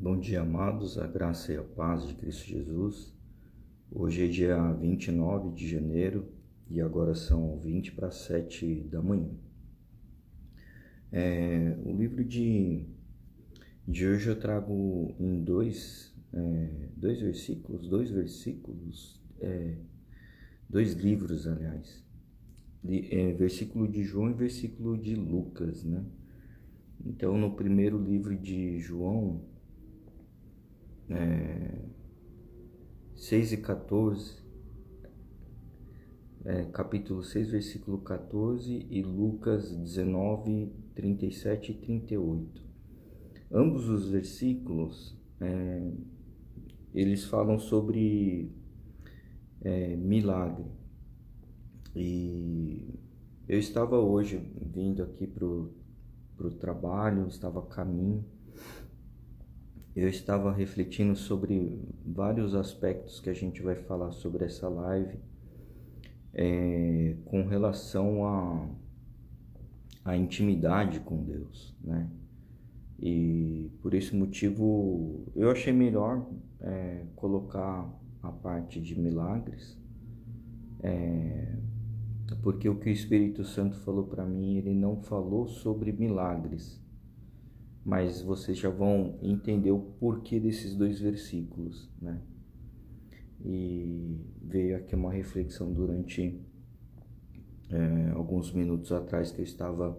Bom dia, amados, a graça e a paz de Cristo Jesus. Hoje é dia 29 de janeiro e agora são 20 para 7 da manhã. O livro de hoje eu trago em dois livros, aliás. Versículo de João e versículo de Lucas, né? Então, no primeiro livro de João, 6 e 14, capítulo 6, versículo 14, e Lucas 19, 37 e 38. Ambos os versículos, eles falam sobre milagre. E eu estava hoje vindo aqui para o trabalho, estava a caminho. Eu estava refletindo sobre vários aspectos que a gente vai falar sobre essa live, com relação à intimidade com Deus, né? E por esse motivo eu achei melhor colocar a parte de milagres, porque o que o Espírito Santo falou para mim, ele não falou sobre milagres, mas vocês já vão entender o porquê desses dois versículos, né? E veio aqui uma reflexão durante alguns minutos atrás que eu estava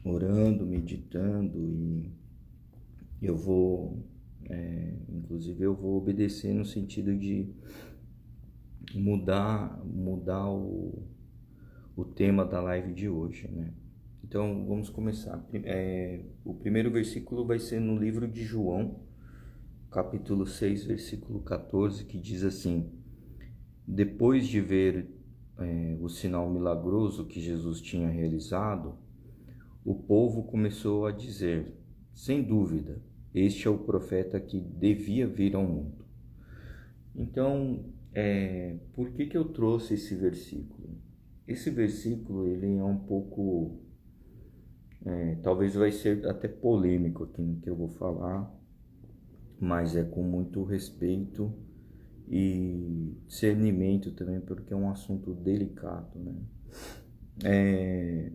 orando, meditando, e eu vou, inclusive eu vou obedecer no sentido de mudar o tema da live de hoje, né? Então vamos começar. O primeiro versículo vai ser no livro de João, capítulo 6, versículo 14, que diz assim: depois de ver o sinal milagroso que Jesus tinha realizado, o povo começou a dizer: sem dúvida, este é o profeta que devia vir ao mundo. Então, por que eu trouxe esse versículo? Esse versículo, ele é um pouco, talvez vai ser até polêmico aqui no que eu vou falar, mas é com muito respeito e discernimento também, porque é um assunto delicado, né?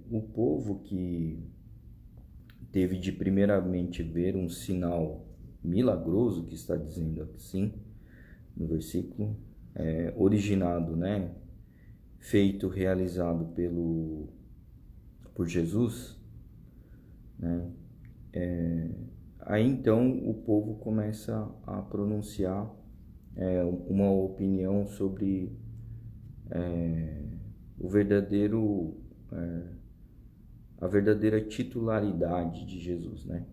O povo que teve de primeiramente ver um sinal milagroso, que está dizendo assim no versículo, originado, né? Feito, realizado por Jesus, né? Aí então o povo começa a pronunciar uma opinião sobre a verdadeira titularidade de Jesus, né?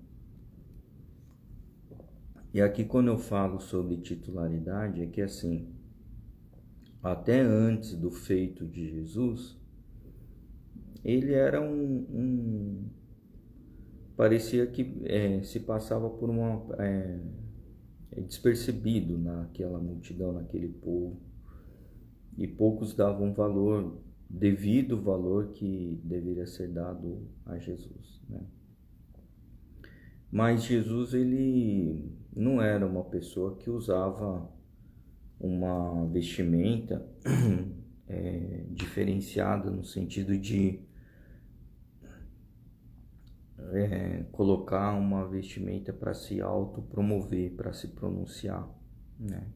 E aqui quando eu falo sobre titularidade, é que assim, até antes do feito de Jesus, ele era parecia que se passava por despercebido naquela multidão, naquele povo, e poucos davam devido valor que deveria ser dado a Jesus, né? Mas Jesus, ele não era uma pessoa que usava uma vestimenta diferenciada no sentido de colocar uma vestimenta para se autopromover, para se pronunciar, né?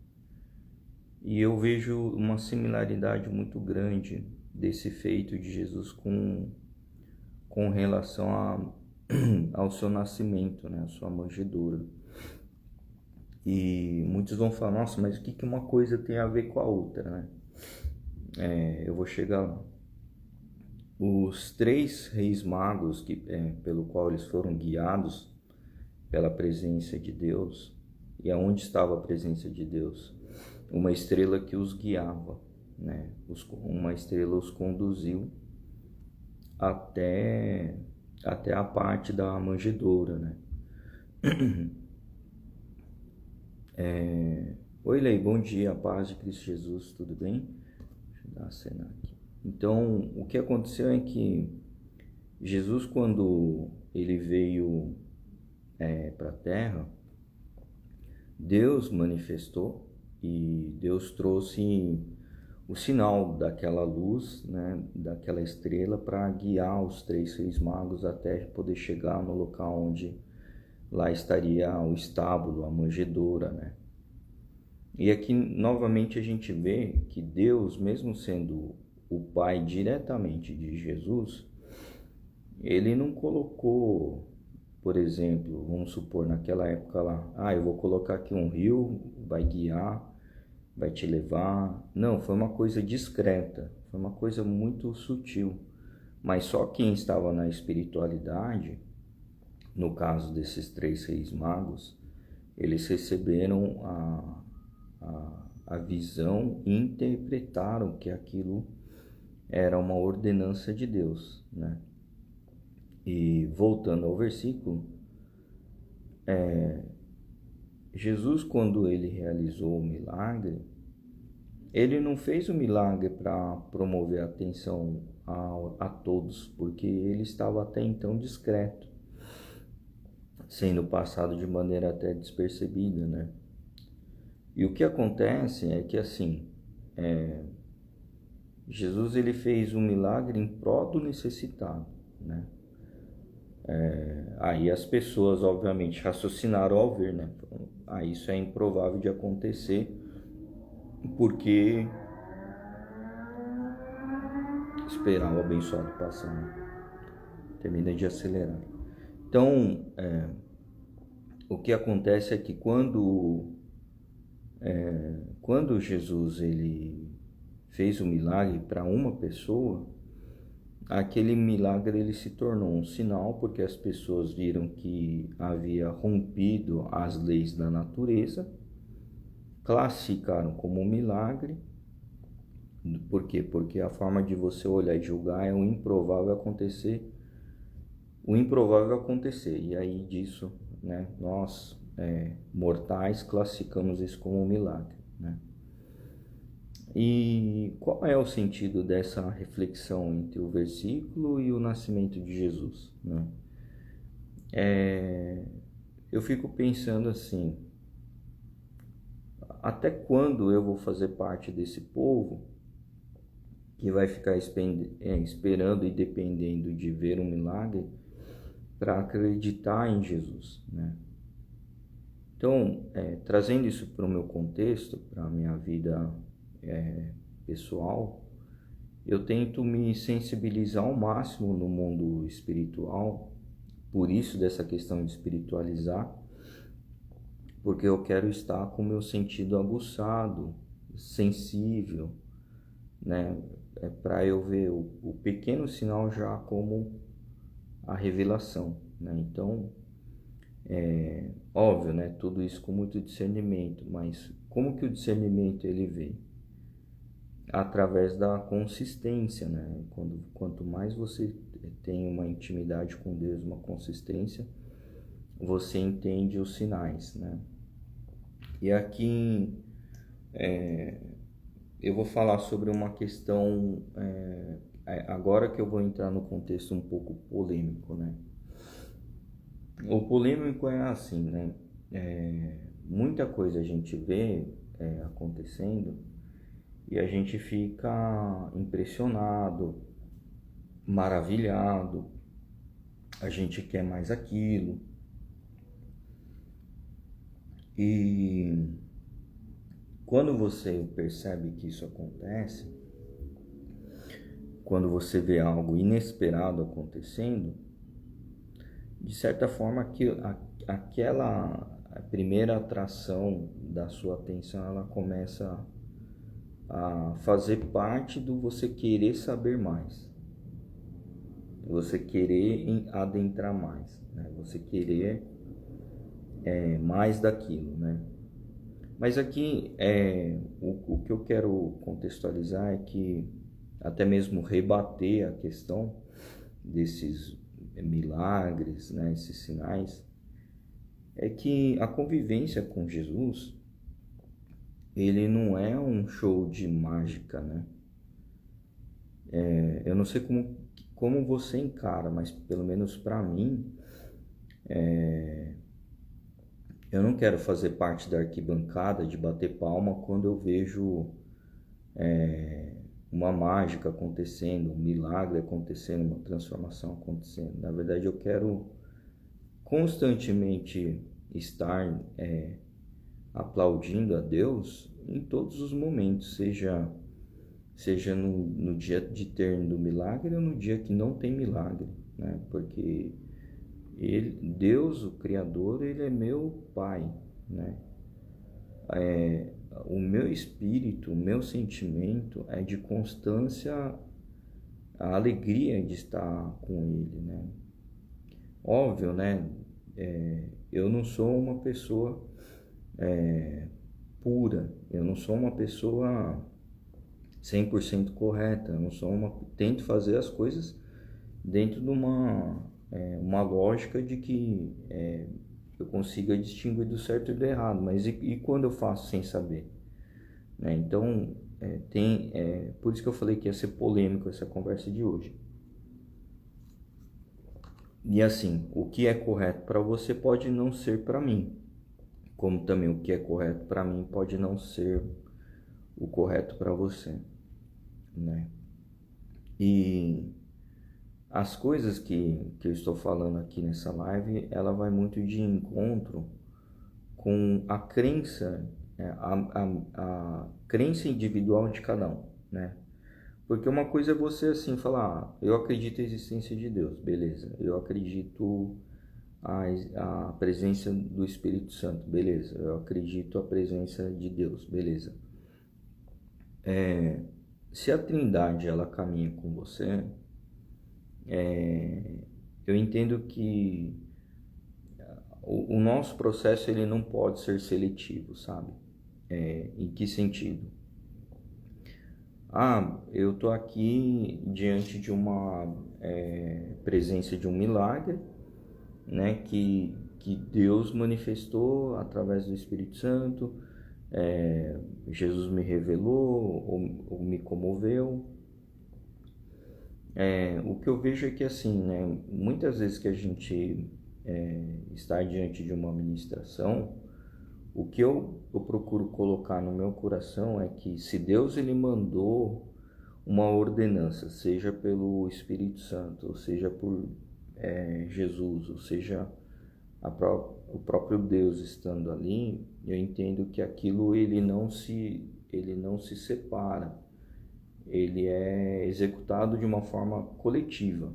E eu vejo uma similaridade muito grande desse feito de Jesus com relação ao seu nascimento, né? A sua manjedoura. E muitos vão falar: nossa, mas o que uma coisa tem a ver com a outra, né? Eu vou chegar lá. Os 3 reis magos pelo qual eles foram guiados pela presença de Deus, e aonde estava a presença de Deus? Uma estrela que os guiava, né? Uma estrela os conduziu até a parte da manjedoura, né? Oi, Lei, bom dia, paz de Cristo Jesus, tudo bem? Deixa eu dar uma cena aqui. Então, o que aconteceu é que Jesus, quando ele veio para a Terra, Deus manifestou e Deus trouxe o sinal daquela luz, né, daquela estrela, para guiar os 3 reis magos até poder chegar no local onde lá estaria o estábulo, a manjedoura, né? E aqui novamente a gente vê que Deus, mesmo sendo o Pai diretamente de Jesus, ele não colocou, por exemplo, vamos supor naquela época lá, eu vou colocar aqui um rio, vai guiar, vai te levar. Não, foi uma coisa discreta, foi uma coisa muito sutil. Mas só quem estava na espiritualidade, no caso desses 3 reis magos, eles receberam a visão e interpretaram que aquilo era uma ordenança de Deus, né? E voltando ao versículo, Jesus, quando ele realizou o milagre, ele não fez o milagre para promover a atenção a todos, porque ele estava até então discreto, sendo passado de maneira até despercebida, né? E o que acontece é que assim, Jesus ele fez um milagre em prol do necessitado, né? Aí as pessoas obviamente raciocinaram ao ver, né? Isso é improvável de acontecer, porque esperar o abençoado passar, né? Termina de acelerar. Então, o que acontece é que quando Jesus ele fez o milagre para uma pessoa, aquele milagre ele se tornou um sinal, porque as pessoas viram que havia rompido as leis da natureza, classificaram como um milagre. Por quê? Porque a forma de você olhar e julgar é o improvável acontecer, e aí disso, né, nós mortais classificamos isso como um milagre, né? E qual é o sentido dessa reflexão entre o versículo e o nascimento de Jesus, né? Eu fico pensando assim, até quando eu vou fazer parte desse povo que vai ficar esperando e dependendo de ver um milagre para acreditar em Jesus, né? Então, trazendo isso para o meu contexto, para a minha vida pessoal, eu tento me sensibilizar ao máximo no mundo espiritual, por isso dessa questão de espiritualizar, porque eu quero estar com o meu sentido aguçado, sensível, né? Para eu ver o pequeno sinal já como a revelação, né? Então, óbvio, né? Tudo isso com muito discernimento, mas como que o discernimento ele vem? Através da consistência, né? Quanto mais você tem uma intimidade com Deus, uma consistência, você entende os sinais, né? E aqui eu vou falar sobre uma questão, agora que eu vou entrar no contexto um pouco polêmico, né? O polêmico é assim, né? Muita coisa a gente vê acontecendo e a gente fica impressionado, maravilhado, a gente quer mais aquilo. E quando você percebe que isso acontece, quando você vê algo inesperado acontecendo, de certa forma aquela primeira atração da sua atenção, ela começa a fazer parte do você querer saber mais, você querer adentrar mais, né? Você querer mais daquilo, né? Mas aqui o que eu quero contextualizar é que até mesmo rebater a questão desses milagres, né, esses sinais, é que a convivência com Jesus, ele não é um show de mágica, né? Eu não sei como você encara, mas pelo menos para mim, eu não quero fazer parte da arquibancada de bater palma quando eu vejo uma mágica acontecendo, um milagre acontecendo, uma transformação acontecendo. Na verdade, eu quero constantemente estar aplaudindo a Deus em todos os momentos, seja no dia de ter do milagre ou no dia que não tem milagre, né? Porque Deus, o Criador, ele é meu Pai, né? O meu espírito, o meu sentimento é de constância, a alegria de estar com Ele, né? Óbvio, né? Eu não sou uma pessoa pura, eu não sou uma pessoa 100% correta, eu não sou tento fazer as coisas dentro de uma lógica de que eu consiga distinguir do certo e do errado, mas e quando eu faço sem saber? Né? Então, por isso que eu falei que ia ser polêmico essa conversa de hoje. E assim, o que é correto para você pode não ser para mim, como também o que é correto para mim pode não ser o correto para você, né? E as coisas que eu estou falando aqui nessa live, ela vai muito de encontro com a crença, a crença individual de cada um, né? Porque uma coisa é você assim falar, eu acredito na existência de Deus, beleza? Eu acredito a presença do Espírito Santo, beleza? Eu acredito a presença de Deus, beleza? Se a Trindade ela caminha com você, eu entendo que o nosso processo ele não pode ser seletivo, sabe? Em que sentido? Eu tô aqui diante de uma presença de um milagre, né? Que Deus manifestou através do Espírito Santo, Jesus me revelou ou me comoveu. O que eu vejo é que assim, né? Muitas vezes que a gente está diante de uma ministração, o que eu procuro colocar no meu coração é que se Deus ele mandou uma ordenança, seja pelo Espírito Santo, ou seja por Jesus, ou seja o próprio Deus estando ali, eu entendo que aquilo ele não se separa, ele é executado de uma forma coletiva.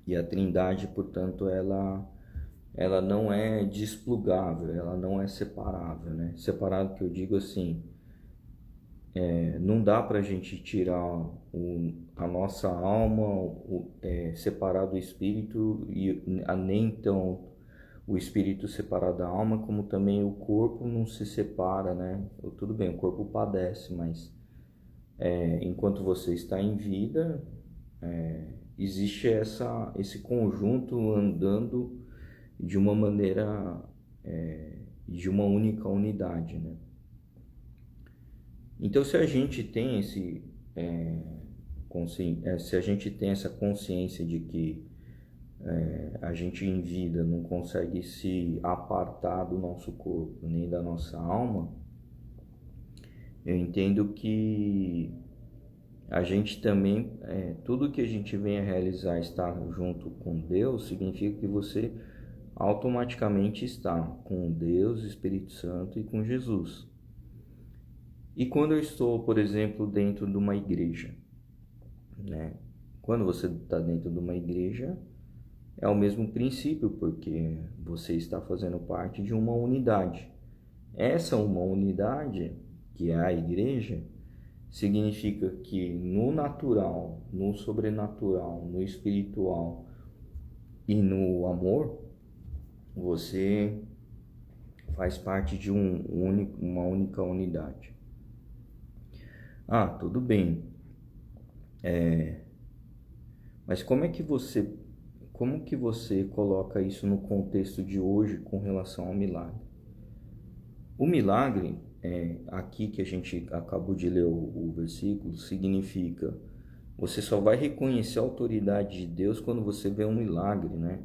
E a Trindade, portanto, ela não é desplugável, ela não é separável, né? Separado que eu digo assim, não dá para a gente tirar a nossa alma, separar do espírito, e nem então o espírito separar da alma, como também o corpo não se separa, né? Tudo bem, o corpo padece, mas enquanto você está em vida, existe esse conjunto andando de uma maneira, de uma única unidade, né? Então, se a gente tem se a gente tem essa consciência de que a gente em vida não consegue se apartar do nosso corpo nem da nossa alma, eu entendo que a gente também, tudo que a gente venha realizar estar junto com Deus, significa que você automaticamente está com Deus, Espírito Santo e com Jesus. E quando eu estou, por exemplo, dentro de uma igreja, né? Quando você está dentro de uma igreja, é o mesmo princípio, porque você está fazendo parte de uma unidade. Essa uma unidade, que é a igreja, significa que no natural, no sobrenatural, no espiritual e no amor, você faz parte de uma única unidade. Tudo bem. Mas como que você coloca isso no contexto de hoje com relação ao milagre? O milagre, aqui que a gente acabou de ler o versículo, significa você só vai reconhecer a autoridade de Deus quando você vê um milagre, né?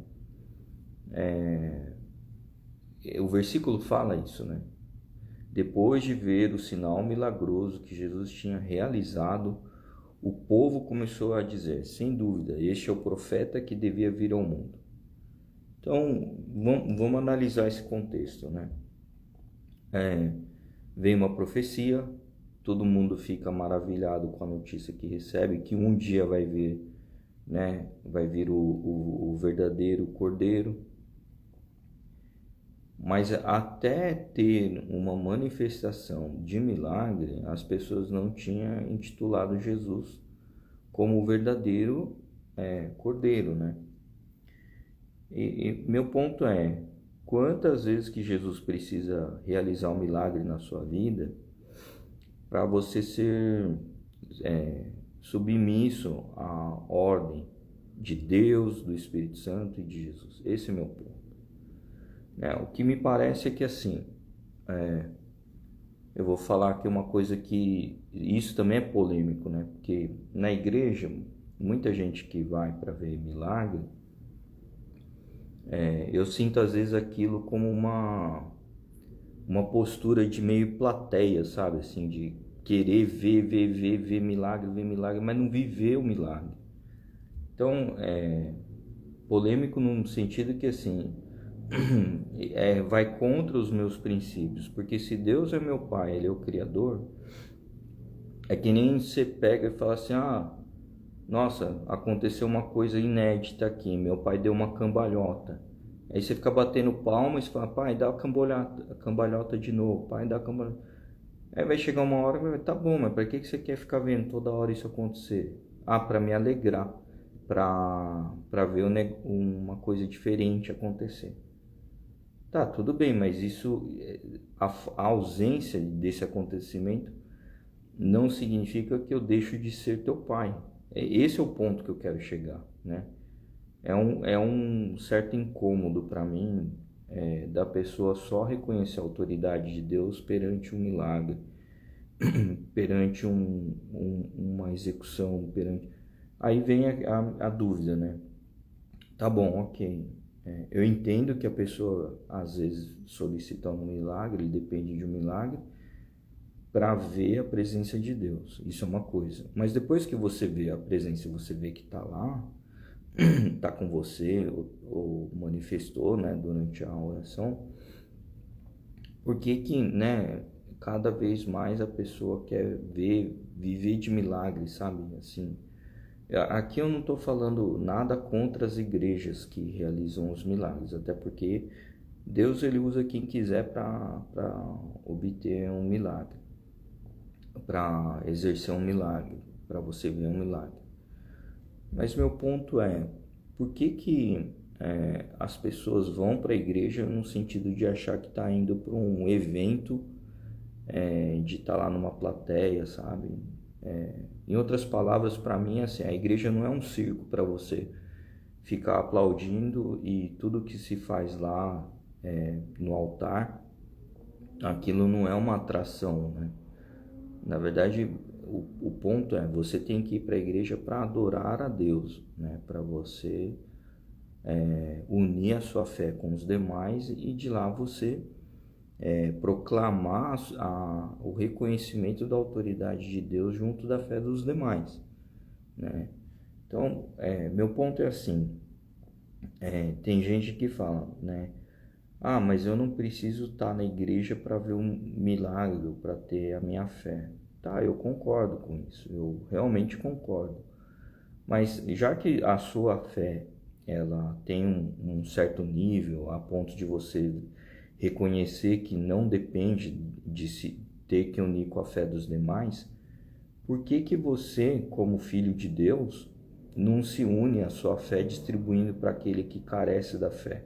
o versículo fala isso, né? Depois de ver o sinal milagroso que Jesus tinha realizado, o povo começou a dizer, sem dúvida, este é o profeta que devia vir ao mundo. Então, vamos analisar esse contexto, né? Vem uma profecia, todo mundo fica maravilhado com a notícia que recebe, que um dia vai vir, né? Vai vir o verdadeiro Cordeiro. Mas até ter uma manifestação de milagre, as pessoas não tinham intitulado Jesus como o verdadeiro Cordeiro, né? E meu ponto é, quantas vezes que Jesus precisa realizar um milagre na sua vida para você ser submisso à ordem de Deus, do Espírito Santo e de Jesus? Esse é meu ponto. O que me parece é que assim, eu vou falar aqui uma coisa que isso também é polêmico, né? Porque na igreja, muita gente que vai para ver milagre, eu sinto às vezes aquilo como uma postura de meio plateia, sabe? Assim, de querer ver milagre, mas não viver o milagre. Então, polêmico no sentido que assim, vai contra os meus princípios, porque se Deus é meu pai, ele é o criador, é que nem você pega e fala assim, nossa, aconteceu uma coisa inédita aqui, meu pai deu uma cambalhota. Aí você fica batendo palmas e fala, pai, dá a cambalhota de novo, pai, dá a cambalhota. Aí vai chegar uma hora e vai, tá bom, mas para que você quer ficar vendo toda hora isso acontecer? Para me alegrar, para ver uma coisa diferente acontecer. Tá, tudo bem, mas isso, a ausência desse acontecimento não significa que eu deixo de ser teu pai. Esse é o ponto que eu quero chegar, né? É um certo incômodo para mim da pessoa só reconhecer a autoridade de Deus perante um milagre, perante uma execução, Aí vem a dúvida, né? Tá bom, ok. Eu entendo que a pessoa às vezes solicita um milagre, ele depende de um milagre para ver a presença de Deus. Isso é uma coisa. Mas depois que você vê a presença, você vê que está lá, está com você ou manifestou, né, durante a oração, por que, né, cada vez mais a pessoa quer viver de milagre, sabe? Assim, aqui eu não estou falando nada contra as igrejas que realizam os milagres, até porque Deus ele usa quem quiser para obter um milagre, para exercer um milagre, para você ver um milagre. Mas meu ponto é, por que as pessoas vão para a igreja no sentido de achar que está indo para um evento, de estar lá numa plateia, sabe? Em outras palavras, para mim, assim, a igreja não é um circo para você ficar aplaudindo e tudo que se faz lá no altar, aquilo não é uma atração, né? Na verdade, o ponto é, você tem que ir para a igreja para adorar a Deus, né? Para você unir a sua fé com os demais e de lá você proclamar o reconhecimento da autoridade de Deus junto da fé dos demais, né? Então, meu ponto é assim, tem gente que fala, né? Mas eu não preciso estar na igreja para ver um milagre, para ter a minha fé. Tá, eu concordo com isso, eu realmente concordo. Mas já que a sua fé, ela tem um certo nível, a ponto de você reconhecer que não depende de se ter que unir com a fé dos demais, por que você, como filho de Deus, não se une à sua fé distribuindo para aquele que carece da fé?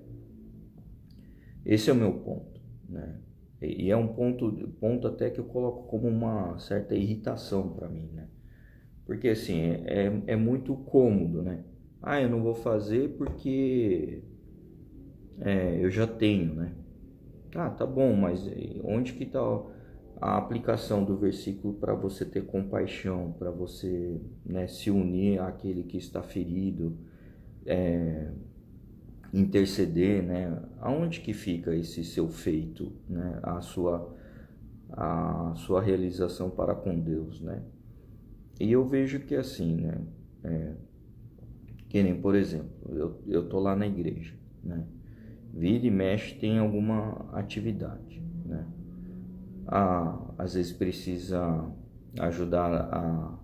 Esse é o meu ponto, né? E é um ponto até que eu coloco como uma certa irritação para mim, né? Porque assim, é muito cômodo, né? Eu não vou fazer porque eu já tenho, né? Tá bom, mas onde que está a aplicação do versículo para você ter compaixão, para você, né, se unir àquele que está ferido, interceder, né? Aonde que fica esse seu feito, né? A sua realização para com Deus, né? E eu vejo que assim, né? Que nem, por exemplo, eu tô lá na igreja, né? Vira e mexe tem alguma atividade, né? Às vezes precisa ajudar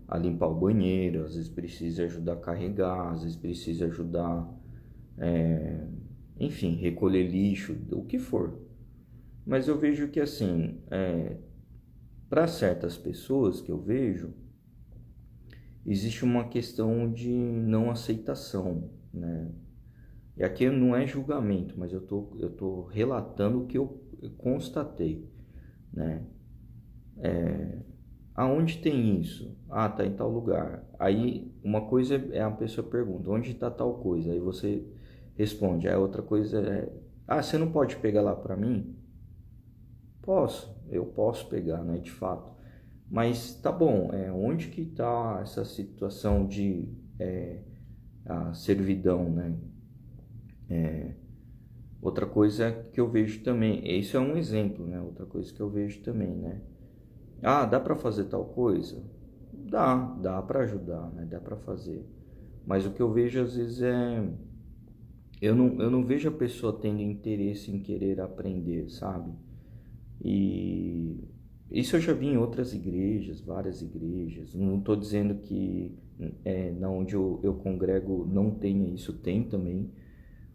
a limpar o banheiro, às vezes precisa ajudar a carregar, às vezes precisa ajudar, enfim, recolher lixo, o que for. Mas eu vejo que assim, para certas pessoas que eu vejo, existe uma questão de não aceitação, né? E aqui não é julgamento, mas eu tô relatando o que eu constatei, né? Aonde tem isso? Ah, tá em tal lugar. Aí uma coisa é a pessoa pergunta, onde está tal coisa? Aí você responde. Aí outra coisa você não pode pegar lá para mim? Posso, eu posso pegar, né, de fato. Mas tá bom, onde que está essa situação de a servidão, né? Outra coisa que eu vejo também, isso é um exemplo, né? Outra coisa que eu vejo também, né? Ah, dá para fazer tal coisa? Dá para ajudar, né? Dá para fazer. Mas o que eu vejo às vezes eu não vejo a pessoa tendo interesse em querer aprender, sabe? E isso eu já vi em outras igrejas, várias igrejas. Não estou dizendo que na onde eu congrego não tenha isso, tem também.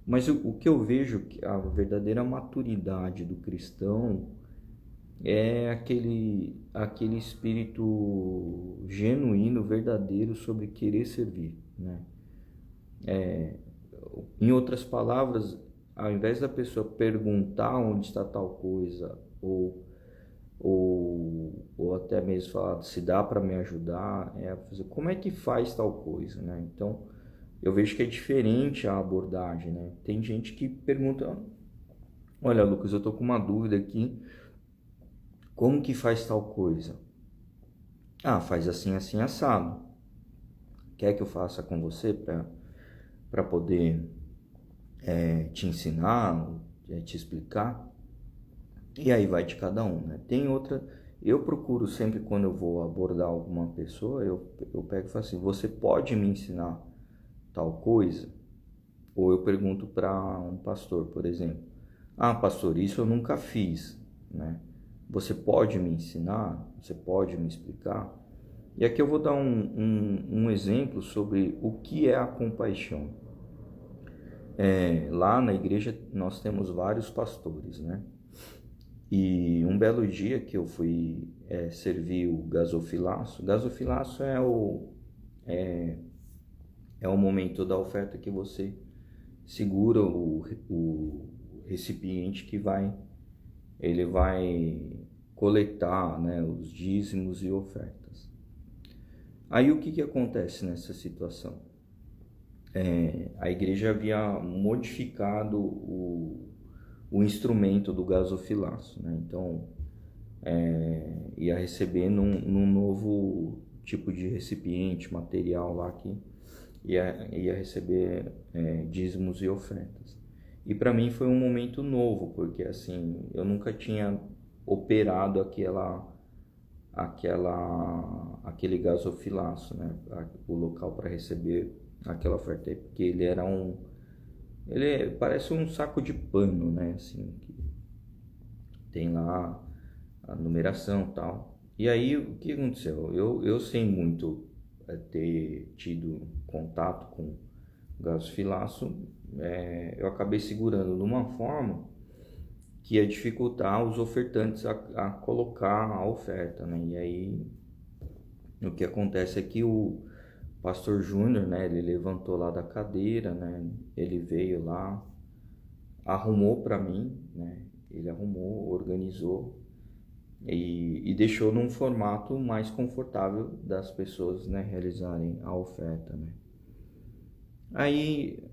Mas o que eu vejo, que a verdadeira maturidade do cristão é aquele espírito genuíno, verdadeiro sobre querer servir, né? Em outras palavras, ao invés da pessoa perguntar onde está tal coisa, ou até mesmo falar se dá para me ajudar, fazer como é que faz tal coisa, né? Então, eu vejo que é diferente a abordagem, né? Tem gente que pergunta, olha, Lucas, eu tô com uma dúvida aqui, como que faz tal coisa? Ah, faz assim, assim, assado. Quer que eu faça com você para poder te ensinar, te explicar? E aí vai de cada um, né? Tem outra, eu procuro sempre quando eu vou abordar alguma pessoa, eu pego e falo assim, você pode me ensinar tal coisa? Ou eu pergunto para um pastor, por exemplo, ah, pastor, isso eu nunca fiz, né? Você pode me ensinar? Você pode me explicar? E aqui eu vou dar um exemplo sobre o que é a compaixão. Lá na igreja nós temos vários pastores, né? E um belo dia que eu fui servir o gasofilaço é o momento da oferta que você segura o recipiente que ele vai coletar, né, os dízimos e ofertas. Aí o que acontece nessa situação? A igreja havia modificado o instrumento do gasofilaço, né? Então ia receber num novo tipo de recipiente, material lá que ia receber dízimos e ofertas. E para mim foi um momento novo, porque assim, eu nunca tinha operado aquele gasofilaço, né? O local para receber aquela oferta, porque parece um saco de pano, né? Assim, que tem lá a numeração e tal. E aí o que aconteceu? Eu sem muito ter tido contato com gasofilaço, eu acabei segurando de uma forma que ia dificultar os ofertantes a colocar a oferta, né? E aí o que acontece é que o pastor Júnior, né, ele levantou lá da cadeira, né? Ele veio lá, arrumou para mim, né? Ele arrumou, organizou e deixou num formato mais confortável das pessoas, né, realizarem a oferta, né? Aí,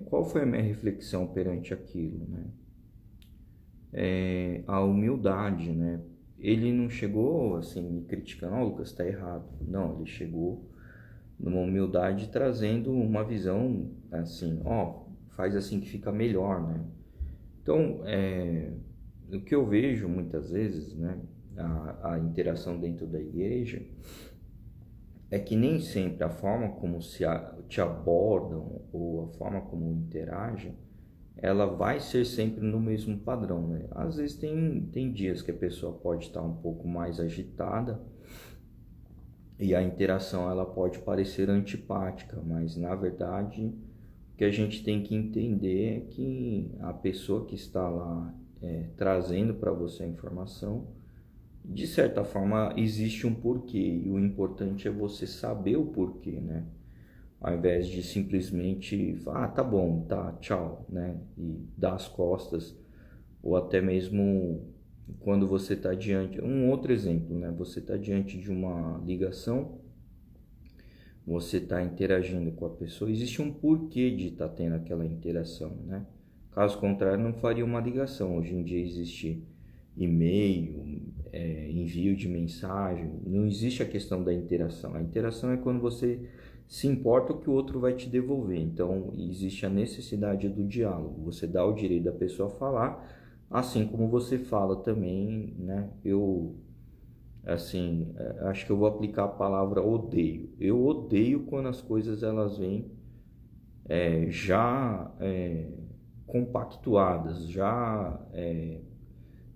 qual foi a minha reflexão perante aquilo, né? A humildade, né? Ele não chegou assim me criticando, oh, Lucas, tá errado. Não, ele chegou numa humildade trazendo uma visão assim, faz assim que fica melhor, né? Então, o que eu vejo muitas vezes, né, a interação dentro da igreja, é que nem sempre a forma como te abordam ou a forma como interagem, ela vai ser sempre no mesmo padrão, né? Às vezes tem dias que a pessoa pode estar um pouco mais agitada e a interação ela pode parecer antipática, mas na verdade o que a gente tem que entender é que a pessoa que está lá trazendo para você a informação, de certa forma existe um porquê, e o importante é você saber o porquê, né? Ao invés de simplesmente falar, tá bom, tá, tchau, né? E dar as costas, ou até mesmo quando você está diante, um outro exemplo, né? Você está diante de uma ligação, você está interagindo com a pessoa, existe um porquê de estar tendo aquela interação, né? Caso contrário, não faria uma ligação. Hoje em dia existe e-mail, envio de mensagem, não existe a questão da interação. A interação é quando você se importa o que o outro vai te devolver. Então, existe a necessidade do diálogo. Você dá o direito da pessoa falar, assim como você fala também, né? Assim, acho que eu vou aplicar a palavra odeio. Eu odeio quando as coisas elas vêm já compactuadas, já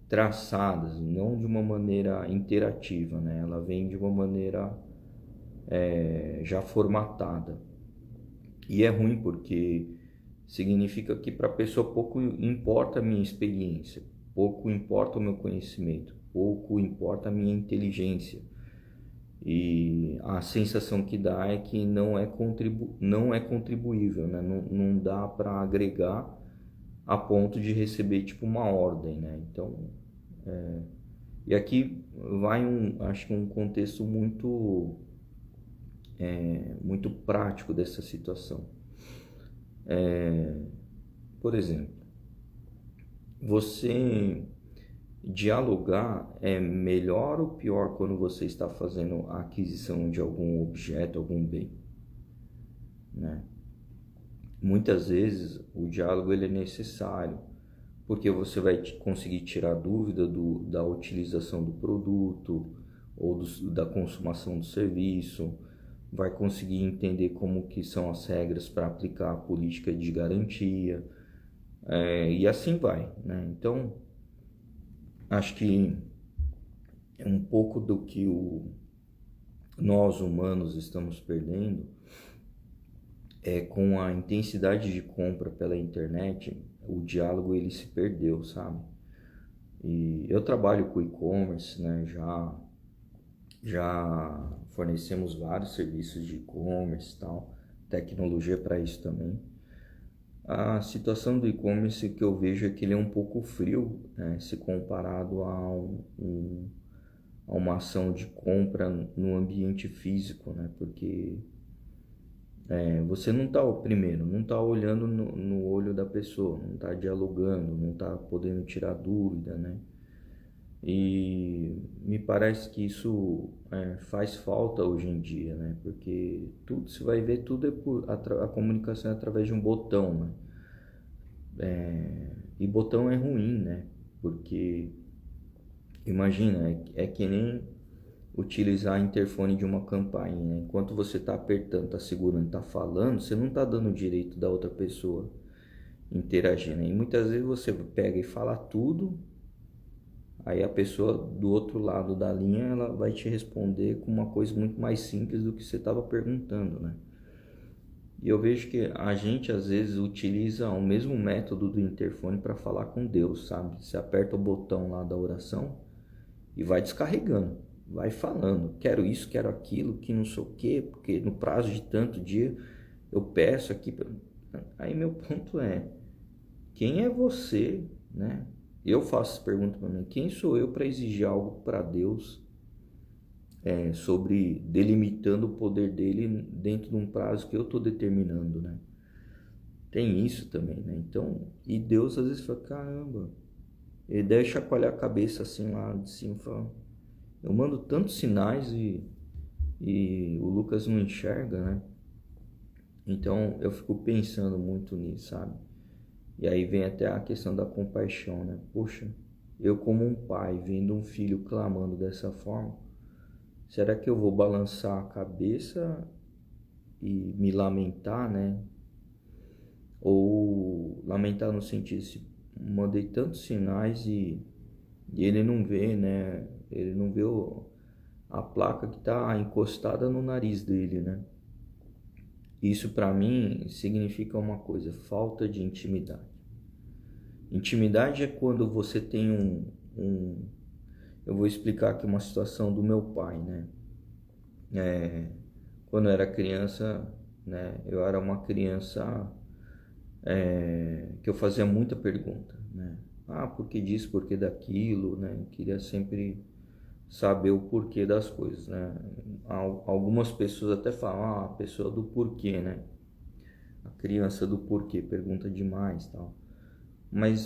traçadas, não de uma maneira interativa, né? Ela vem de uma maneira já formatada. E é ruim porque significa que para a pessoa pouco importa a minha experiência, pouco importa o meu conhecimento, pouco importa a minha inteligência. E a sensação que dá é que não é contribuível, né? Não dá para agregar a ponto de receber tipo uma ordem, né? Então, e aqui vai acho que um contexto muito prático dessa situação. Por exemplo, você dialogar é melhor ou pior quando você está fazendo a aquisição de algum objeto, algum bem, né? Muitas vezes o diálogo ele é necessário, porque você vai conseguir tirar dúvida da utilização do produto ou da consumação do serviço, vai conseguir entender como que são as regras para aplicar a política de garantia, e assim vai, né? Então, acho que é um pouco do que nós humanos estamos perdendo com a intensidade de compra pela internet. O diálogo ele se perdeu, sabe? E eu trabalho com e-commerce, né? Já fornecemos vários serviços de e-commerce e tal, tecnologia para isso também. A situação do e-commerce que eu vejo é que ele é um pouco frio, né, se comparado a uma ação de compra no ambiente físico, né? Porque você não está, primeiro, não está olhando no olho da pessoa, não está dialogando, não está podendo tirar dúvida, né? E me parece que isso faz falta hoje em dia, né? Porque tudo, você vai ver, tudo a comunicação é através de um botão, né? E botão é ruim, né? Porque, imagina, é que nem utilizar interfone de uma campainha, né? Enquanto você está apertando, está segurando, está falando, você não está dando o direito da outra pessoa interagir, né? E muitas vezes você pega e fala tudo, aí a pessoa do outro lado da linha ela vai te responder com uma coisa muito mais simples do que você estava perguntando, né? E eu vejo que a gente às vezes utiliza o mesmo método do interfone para falar com Deus, sabe? Você aperta o botão lá da oração e vai descarregando, vai falando, quero isso, quero aquilo, que não sei o quê, porque no prazo de tanto dia eu peço aqui. Aí meu ponto é, quem é você, né? Eu faço essa pergunta para mim, quem sou eu para exigir algo para Deus sobre delimitando o poder dele dentro de um prazo que eu estou determinando, né? Tem isso também, né? Então, e Deus às vezes fala, caramba, ele deve chacoalhar a cabeça assim lá de cima, fala, eu mando tantos sinais e o Lucas não enxerga, né? Então eu fico pensando muito nisso, sabe? E aí vem até a questão da compaixão, né? Poxa, eu como um pai vendo um filho clamando dessa forma, será que eu vou balançar a cabeça e me lamentar, né? Ou lamentar no sentido de mandei tantos sinais e ele não vê, né? Ele não vê a placa que está encostada no nariz dele, né? Isso para mim significa uma coisa, falta de intimidade. Intimidade é quando você tem eu vou explicar aqui uma situação do meu pai, né? Quando eu era criança, né? Eu era uma criança que eu fazia muita pergunta, né? Ah, por que disso, por que daquilo, né? Eu queria sempre saber o porquê das coisas, né? Algumas pessoas até falam, a pessoa do porquê, né? A criança do porquê, pergunta demais, tal. Mas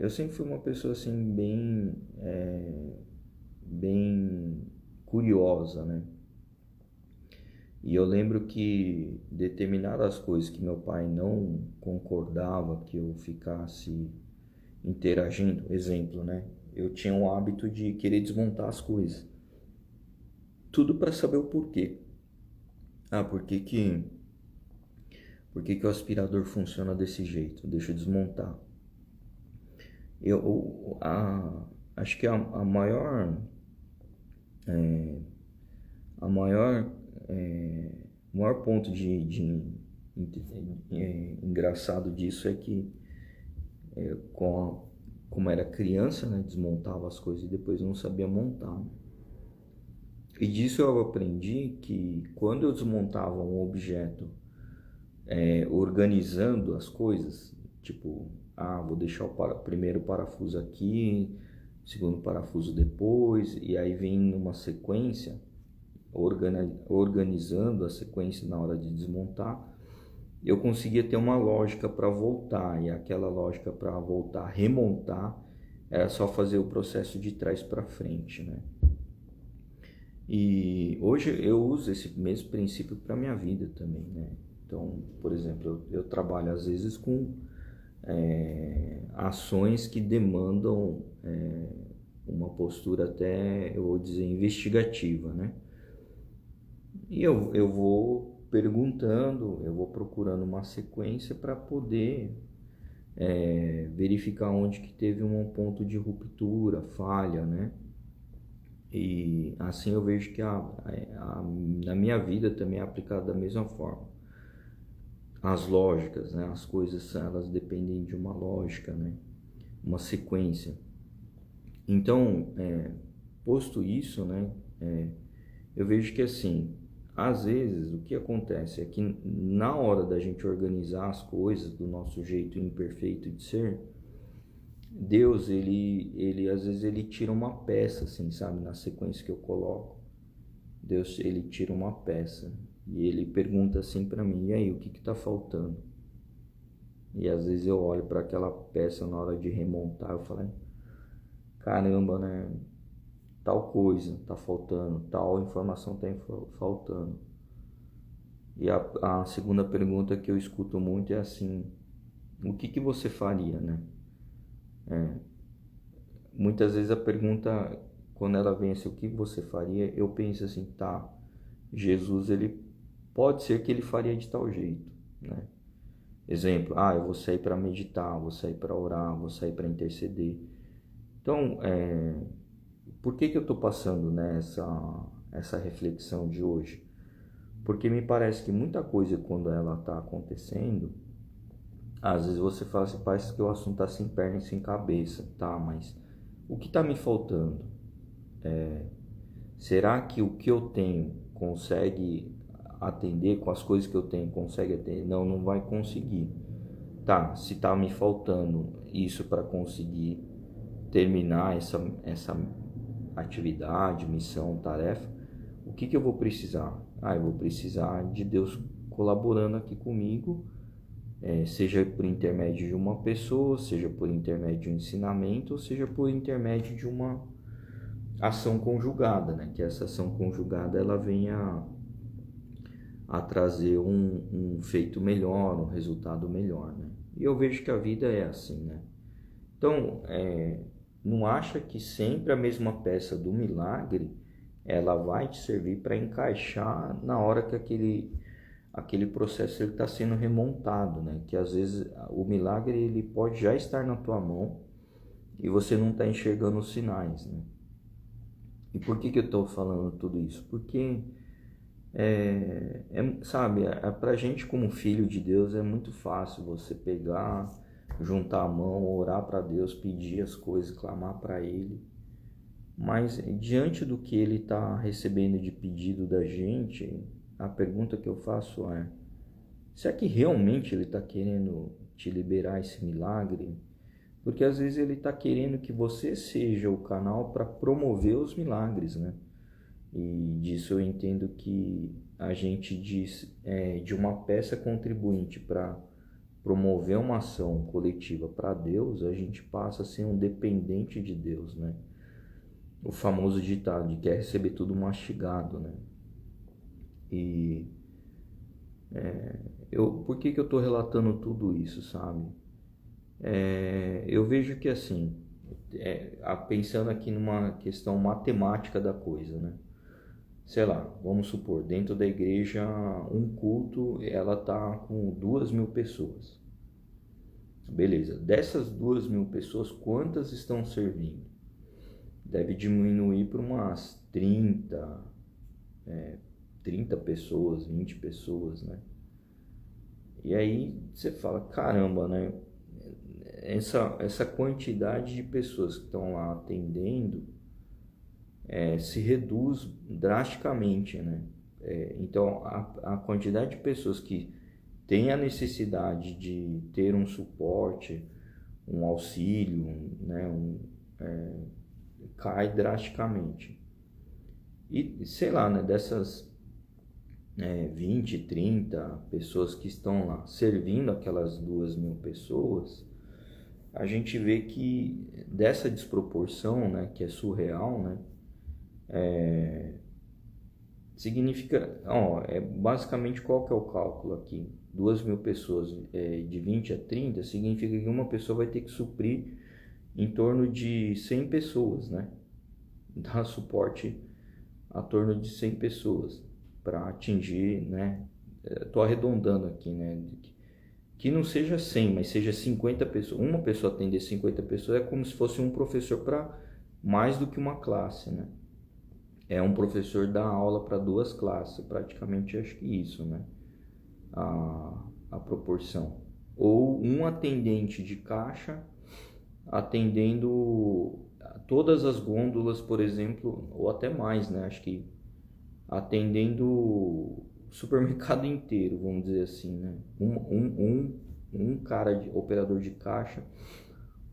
eu sempre fui uma pessoa assim bem curiosa, né? E eu lembro que determinadas coisas que meu pai não concordava que eu ficasse interagindo, exemplo, né? Eu tinha o hábito de querer desmontar as coisas. Tudo para saber o porquê. Ah, por que que o aspirador funciona desse jeito? Deixa eu desmontar. Acho que a maior a maior o maior ponto engraçado disso é que como era criança, né, desmontava as coisas e depois não sabia montar, né? E disso eu aprendi que quando eu desmontava um objeto organizando as coisas, tipo, vou deixar o primeiro parafuso aqui, segundo parafuso depois, e aí vem numa sequência, organizando a sequência na hora de desmontar, eu conseguia ter uma lógica para voltar, e aquela lógica para voltar, remontar, era só fazer o processo de trás para frente, né? E hoje eu uso esse mesmo princípio para minha vida também, né? Então, por exemplo, eu trabalho às vezes com ações que demandam uma postura até, eu vou dizer, investigativa, né? E eu vou perguntando, eu vou procurando uma sequência para poder verificar onde que teve um ponto de ruptura, falha, né? E assim eu vejo que na minha vida também é aplicado da mesma forma. As lógicas, né? As coisas elas dependem de uma lógica, né? Uma sequência. Então, posto isso, né? Eu vejo que assim, às vezes o que acontece é que na hora da gente organizar as coisas do nosso jeito imperfeito de ser, Deus, ele às vezes ele tira uma peça, assim, sabe, na sequência que eu coloco. Deus, ele tira uma peça e ele pergunta assim para mim, e aí, o que tá faltando? E às vezes eu olho para aquela peça na hora de remontar, eu falo, caramba, né? Tal coisa tá faltando, tal informação tá faltando. E a segunda pergunta que eu escuto muito é assim, o que que você faria, né? Muitas vezes a pergunta, quando ela vem assim, o que você faria, eu penso assim, tá, Jesus, ele pode ser que ele faria de tal jeito, né? Exemplo, eu vou sair para meditar, vou sair para orar, vou sair para interceder. Então, por que eu estou passando essa reflexão de hoje? Porque me parece que muita coisa, quando ela está acontecendo, às vezes você fala assim, parece que o assunto está sem perna e sem cabeça, tá? Mas o que está me faltando? Será que o que eu tenho consegue atender com as coisas que eu tenho? Consegue atender? Não, não vai conseguir. Tá, se está me faltando isso para conseguir terminar essa atividade, missão, tarefa, o que eu vou precisar? Eu vou precisar de Deus colaborando aqui comigo, seja por intermédio de uma pessoa, seja por intermédio de um ensinamento, ou seja por intermédio de uma ação conjugada, né? Que essa ação conjugada ela venha a trazer um feito melhor, um resultado melhor, né? E eu vejo que a vida é assim, né? Então, não acha que sempre a mesma peça do milagre ela vai te servir para encaixar na hora que aquele processo está sendo remontado, né? Que às vezes o milagre ele pode já estar na tua mão e você não está enxergando os sinais, né? E por que eu estou falando tudo isso? Porque, sabe, pra gente como filho de Deus é muito fácil você pegar, juntar a mão, orar para Deus, pedir as coisas, clamar para Ele. Mas diante do que Ele está recebendo de pedido da gente, a pergunta que eu faço é: será que realmente Ele está querendo te liberar esse milagre? Porque às vezes Ele está querendo que você seja o canal para promover os milagres, né? E disso eu entendo que a gente diz de uma peça contribuinte para promover uma ação coletiva para Deus, a gente passa a ser um dependente de Deus, né? O famoso ditado de quer receber tudo mastigado, né? E por que eu estou relatando tudo isso, sabe? Eu vejo que assim, pensando aqui numa questão matemática da coisa, né? Sei lá, vamos supor, dentro da igreja, um culto, ela tá com 2.000 pessoas. Beleza, dessas 2.000 pessoas, quantas estão servindo? Deve diminuir para umas 30 pessoas, 20 pessoas, né? E aí você fala, caramba, né? Essa quantidade de pessoas que estão lá atendendo se reduz drasticamente, né? Então, a quantidade de pessoas que têm a necessidade de ter um suporte, um auxílio, né? Cai drasticamente. E, sei lá, né? Dessas 20, 30 pessoas que estão lá servindo aquelas 2.000 pessoas, a gente vê que dessa desproporção, né? Que é surreal, né? Significa, basicamente qual que é o cálculo aqui? 2.000 pessoas de 20 a 30 significa que uma pessoa vai ter que suprir em torno de 100 pessoas, né? Dar suporte a torno de 100 pessoas para atingir, né? Estou arredondando aqui, né? Que não seja 100, mas seja 50 pessoas. Uma pessoa atender 50 pessoas é como se fosse um professor para mais do que uma classe, né? É um professor dar aula para 2 classes, praticamente acho que isso, né? A proporção. Ou um atendente de caixa atendendo todas as gôndolas, por exemplo, ou até mais, né? Acho que atendendo o supermercado inteiro, vamos dizer assim, né? Um cara operador de caixa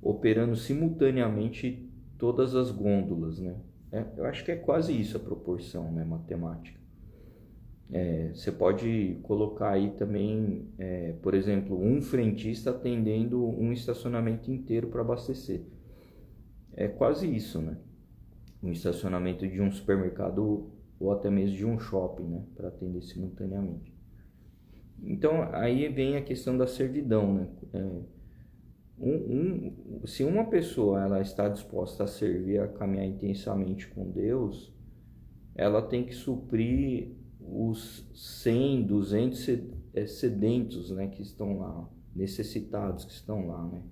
operando simultaneamente todas as gôndolas, né? Eu acho que é quase isso a proporção, né, matemática. Você pode colocar aí também, por exemplo, um frentista atendendo um estacionamento inteiro para abastecer. É quase isso, né? Um estacionamento de um supermercado ou até mesmo de um shopping, né, para atender simultaneamente. Então aí vem a questão da servidão, né? Se uma pessoa ela está disposta a servir, a caminhar intensamente com Deus, ela tem que suprir os 100, 200 sedentos, né, que estão lá, necessitados que estão lá, né?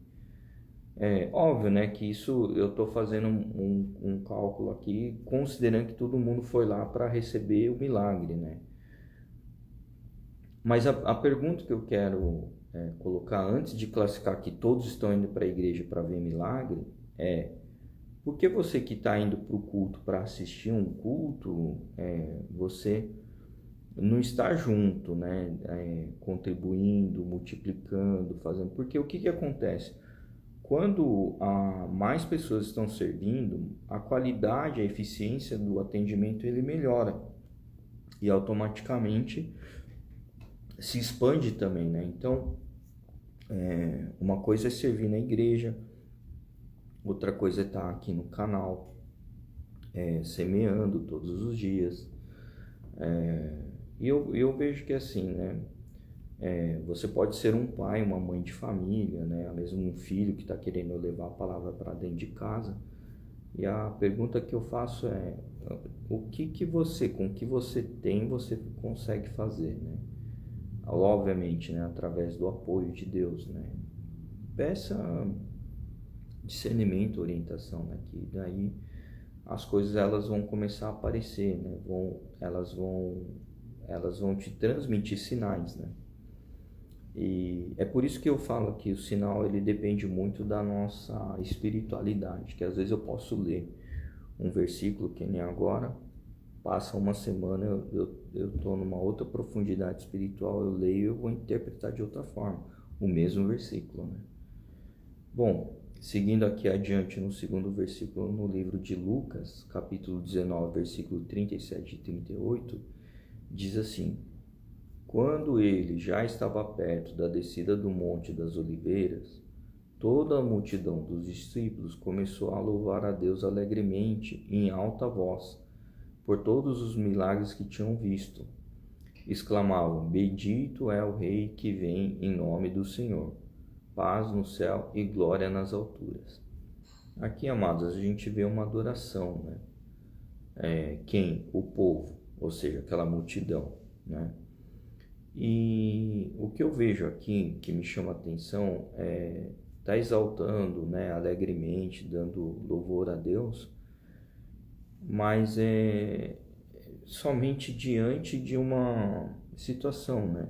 Óbvio, né, que isso eu estou fazendo um cálculo aqui, considerando que todo mundo foi lá para receber o milagre, né? Mas a pergunta que eu quero colocar antes de classificar que todos estão indo para a igreja para ver milagre por que você que está indo para o culto para assistir um culto, você não está junto, né? Contribuindo, multiplicando, fazendo. Porque o que acontece? Quando mais pessoas estão servindo, a qualidade, a eficiência do atendimento ele melhora e automaticamente se expande também, né? Então, uma coisa é servir na igreja, outra coisa é estar aqui no canal, semeando todos os dias. E eu vejo que assim, né? Você pode ser um pai, uma mãe de família, né? Mesmo um filho que está querendo levar a palavra para dentro de casa. E a pergunta que eu faço é: o que você, com o que você tem, você consegue fazer, né? Obviamente, né? Através do apoio de Deus, né? Peça discernimento, orientação, né? Que daí as coisas elas vão começar a aparecer, né? Elas vão te transmitir sinais, né? E é por isso que eu falo que o sinal ele depende muito da nossa espiritualidade, que às vezes eu posso ler um versículo que nem agora, passa uma semana, eu tô numa outra profundidade espiritual, eu leio e eu vou interpretar de outra forma, o mesmo versículo, né? Bom, seguindo aqui adiante no segundo versículo no livro de Lucas, capítulo 19, versículo 37 e 38, diz assim: quando ele já estava perto da descida do Monte das Oliveiras, toda a multidão dos discípulos começou a louvar a Deus alegremente em alta voz, por todos os milagres que tinham visto. Exclamavam: bendito é o Rei que vem em nome do Senhor, paz no céu e glória nas alturas. Aqui, amados, a gente vê uma adoração, né? Quem? O povo, ou seja, aquela multidão, né? E o que eu vejo aqui, que me chama a atenção, tá exaltando, né, alegremente, dando louvor a Deus, mas é somente diante de uma situação, né?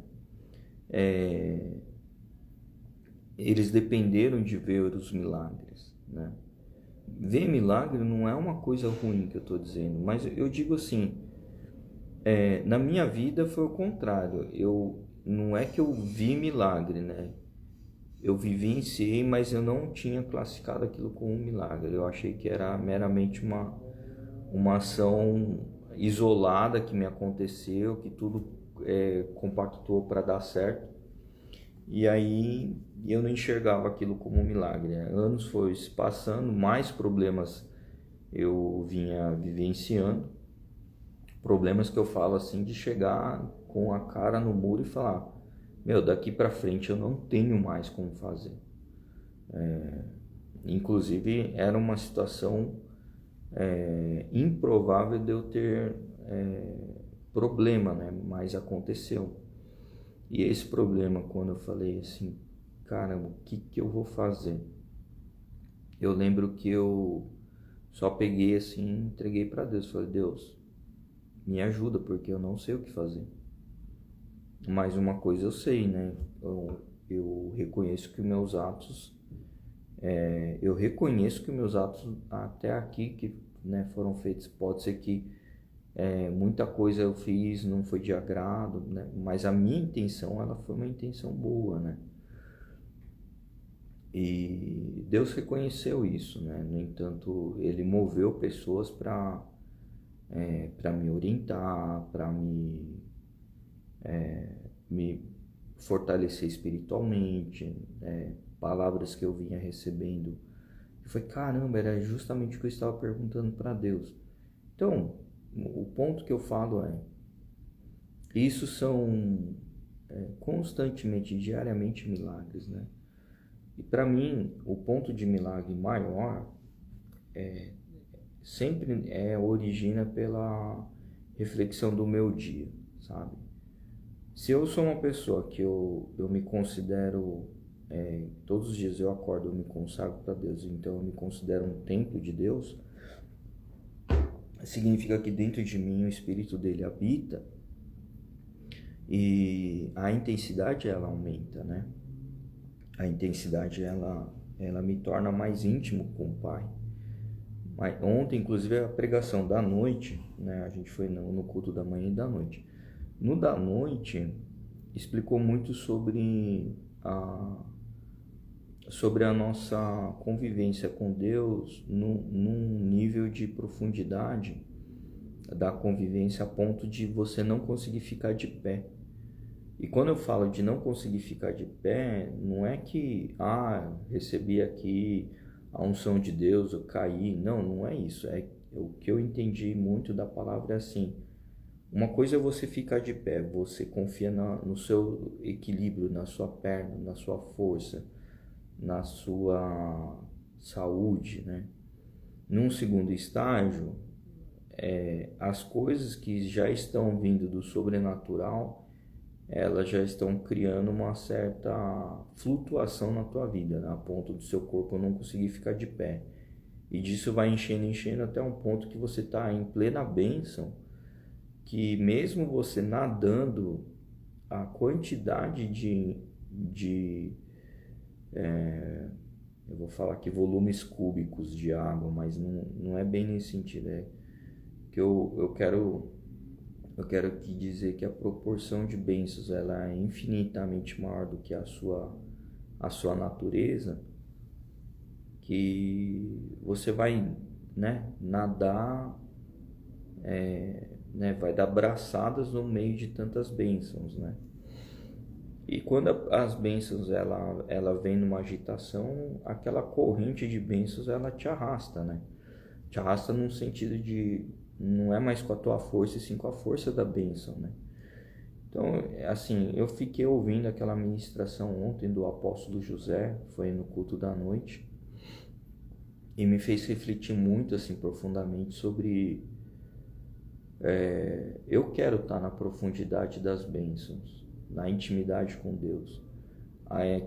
Eles dependeram de ver os milagres, né? Ver milagre não é uma coisa ruim que eu estou dizendo, mas eu digo assim, na minha vida foi o contrário. Não é que eu vi milagre, né? Eu vivenciei, mas eu não tinha classificado aquilo como um milagre. Eu achei que era meramente uma ação isolada que me aconteceu, que tudo compactou para dar certo. E aí eu não enxergava aquilo como um milagre. Anos foi se passando, mais problemas eu vinha vivenciando. Problemas que eu falo assim de chegar com a cara no muro e falar: meu, daqui para frente eu não tenho mais como fazer. Inclusive era uma situação improvável de eu ter problema, né? Mas aconteceu. E esse problema, quando eu falei assim, caramba, o que eu vou fazer? Eu lembro que eu só peguei assim, entreguei para Deus, falei: Deus, me ajuda, porque eu não sei o que fazer. Mas uma coisa eu sei, né? Eu reconheço que meus atos, até aqui que, né, foram feitos, pode ser que muita coisa eu fiz, não foi de agrado, né? Mas a minha intenção, ela foi uma intenção boa, né? E Deus reconheceu isso, né? No entanto, Ele moveu pessoas para me orientar, para me fortalecer espiritualmente, palavras que eu vinha recebendo. E foi, caramba, era justamente o que eu estava perguntando para Deus. Então, o ponto que eu falo isso são constantemente, diariamente milagres, né? E para mim, o ponto de milagre maior sempre origina pela reflexão do meu dia, sabe? Se eu sou uma pessoa que eu me considero, todos os dias eu acordo, eu me consagro para Deus, então eu me considero um templo de Deus, significa que dentro de mim o Espírito dele habita e a intensidade ela aumenta, né? A intensidade ela me torna mais íntimo com o Pai. Ontem, inclusive, a pregação da noite, né? A gente foi no culto da manhã e da noite. No da noite, explicou muito sobre a nossa convivência com Deus num nível de profundidade da convivência a ponto de você não conseguir ficar de pé. E quando eu falo de não conseguir ficar de pé, não é que, recebi aqui a unção de Deus, eu caí. Não é isso. O que eu entendi muito da palavra é assim: Uma coisa é você ficar de pé, você confia no seu equilíbrio, na sua perna, na sua força, na sua saúde, né? Num segundo estágio, as coisas que já estão vindo do sobrenatural, elas já estão criando uma certa flutuação na tua vida, né? A ponto do seu corpo não conseguir ficar de pé. E disso vai enchendo até um ponto que você está em plena bênção, que mesmo você nadando, a quantidade eu vou falar aqui volumes cúbicos de água, mas não é bem nesse sentido, é que eu quero aqui dizer que a proporção de bênçãos ela é infinitamente maior do que a sua natureza, que você vai, né, nadar, né, vai dar braçadas no meio de tantas bênçãos, né? E quando as bênçãos ela vem numa agitação, aquela corrente de bênçãos ela te arrasta, né? Te arrasta num sentido de não é mais com a tua força, e sim com a força da bênção, né? Então, assim, eu fiquei ouvindo aquela ministração ontem do apóstolo José, foi no culto da noite, e me fez refletir muito, assim, profundamente sobre eu quero estar na profundidade das bênçãos, na intimidade com Deus.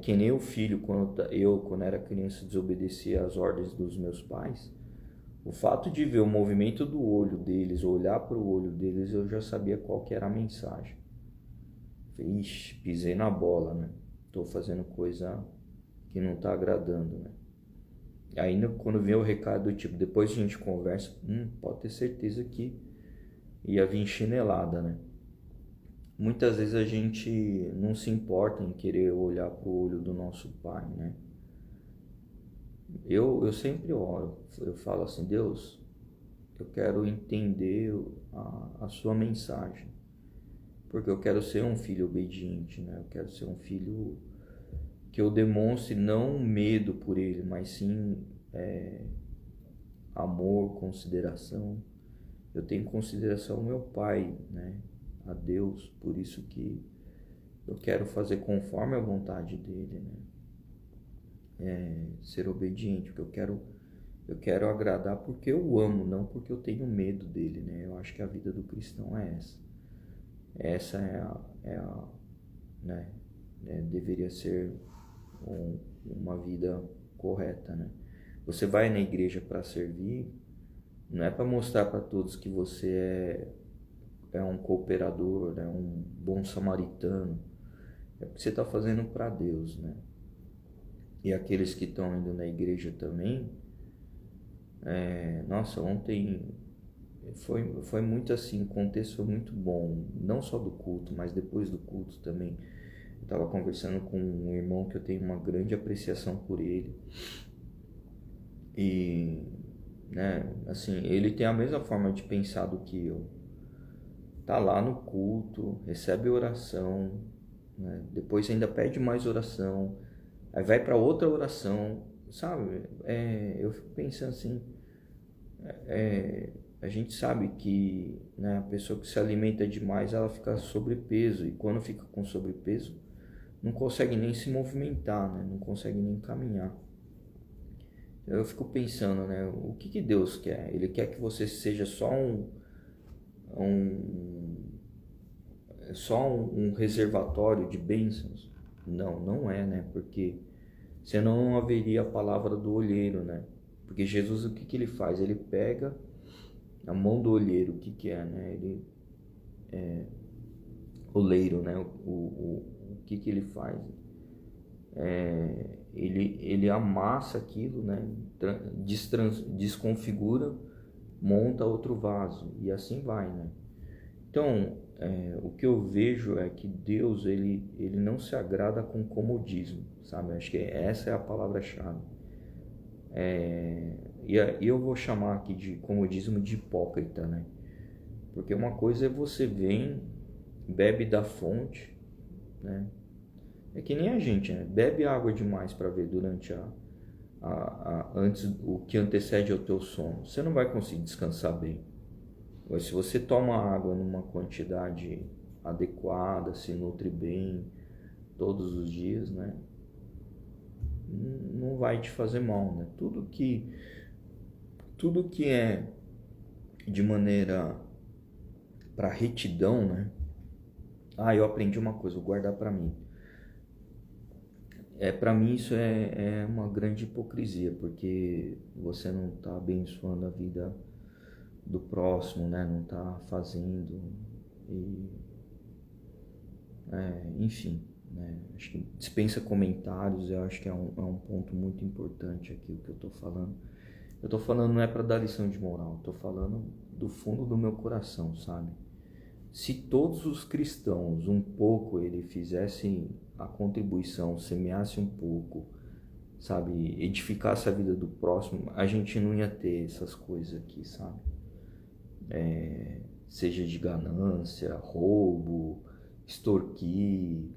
Que nem o filho, quando era criança, desobedecia às ordens dos meus pais, o fato de ver o movimento do olho deles, olhar para o olho deles, eu já sabia qual que era a mensagem. Ixi, pisei na bola, né? Estou fazendo coisa que não está agradando, né? Ainda quando vem o recado do tipo, depois a gente conversa, pode ter certeza que ia vir chinelada, né? Muitas vezes a gente não se importa em querer olhar para o olho do nosso pai, né? Eu sempre oro, eu falo assim, Deus, eu quero entender a sua mensagem, porque eu quero ser um filho obediente, né? Eu quero ser um filho que eu demonstre não medo por ele, mas sim amor, consideração. Eu tenho consideração ao meu pai, né? A Deus, por isso que eu quero fazer conforme a vontade dele, né? Ser obediente, porque eu quero agradar porque eu amo, não porque eu tenho medo dele, né? Eu acho que a vida do cristão é essa. Essa né? Deveria ser uma vida correta, né? Você vai na igreja para servir, não é para mostrar para todos que você é um cooperador, é um bom samaritano, é porque você está fazendo para Deus, né? E aqueles que estão indo na igreja também, nossa, ontem foi muito assim, o contexto foi muito bom, não só do culto, mas depois do culto também. Eu estava conversando com um irmão que eu tenho uma grande apreciação por ele, e, né, assim, ele tem a mesma forma de pensar do que eu. Tá lá no culto, recebe oração, né? Depois ainda pede mais oração, aí vai para outra oração, sabe? Eu fico pensando assim, a gente sabe que, né, a pessoa que se alimenta demais, ela fica sobrepeso, e quando fica com sobrepeso, não consegue nem se movimentar, né? Não consegue nem caminhar. Eu fico pensando, né, o que Deus quer? Ele quer que você seja só um reservatório de bênçãos? Não é, né? Porque senão não haveria a palavra do olheiro, né? Porque Jesus, o que ele faz? Ele pega a mão do olheiro, o que é, né? Ele oleiro, né? O que ele faz? Ele amassa aquilo, né? Desconfigura, monta outro vaso e assim vai, né? Então, o que eu vejo é que Deus ele não se agrada com comodismo, sabe? Acho que essa é a palavra-chave. E eu vou chamar aqui de comodismo de hipócrita, né? Porque uma coisa é você vem, bebe da fonte, né? É que nem a gente, né? Bebe água demais para ver durante antes o que antecede ao teu sono. Você não vai conseguir descansar bem. Mas se você toma água numa quantidade adequada, se nutre bem todos os dias, né? Não vai te fazer mal, né? Tudo que é de maneira para retidão, né? Eu aprendi uma coisa, vou guardar para mim. Para mim isso é uma grande hipocrisia, porque você não está abençoando a vida do próximo, né? Não está fazendo e enfim, né? Acho que dispensa comentários. Eu acho que é um ponto muito importante aqui o que eu estou falando. Eu estou falando não é para dar lição de moral, estou falando do fundo do meu coração, sabe? Se todos os cristãos um pouco ele fizessem a contribuição, semeasse um pouco, sabe, edificasse a vida do próximo, a gente não ia ter essas coisas aqui, sabe? Seja de ganância, roubo, extorquir,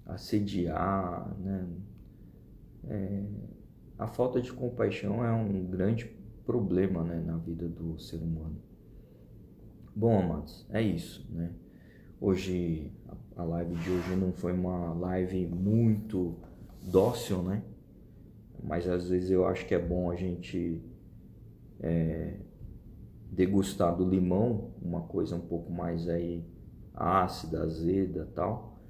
assediar, né? A falta de compaixão é um grande problema, né, na vida do ser humano. Bom, amados, é isso, né? Hoje, a live de hoje não foi uma live muito dócil, né? Mas às vezes eu acho que é bom a gente degustar do limão, uma coisa um pouco mais aí ácida, azeda, tal,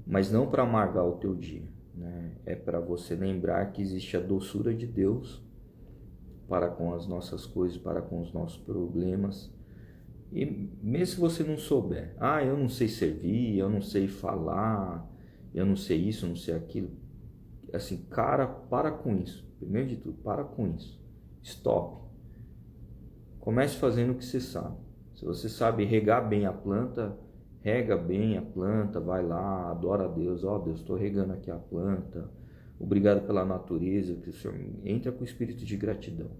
mas não para amargar o teu dia, né? É para você lembrar que existe a doçura de Deus para com as nossas coisas, para com os nossos problemas. E mesmo se você não souber, eu não sei servir, eu não sei falar, eu não sei isso, eu não sei aquilo, assim, cara, para com isso. Primeiro de tudo, para com isso. Stop. Comece fazendo o que você sabe. Se você sabe regar bem a planta, rega bem a planta, vai lá, adora a Deus. Deus, estou regando aqui a planta. Obrigado pela natureza, que o Senhor entra com o espírito de gratidão.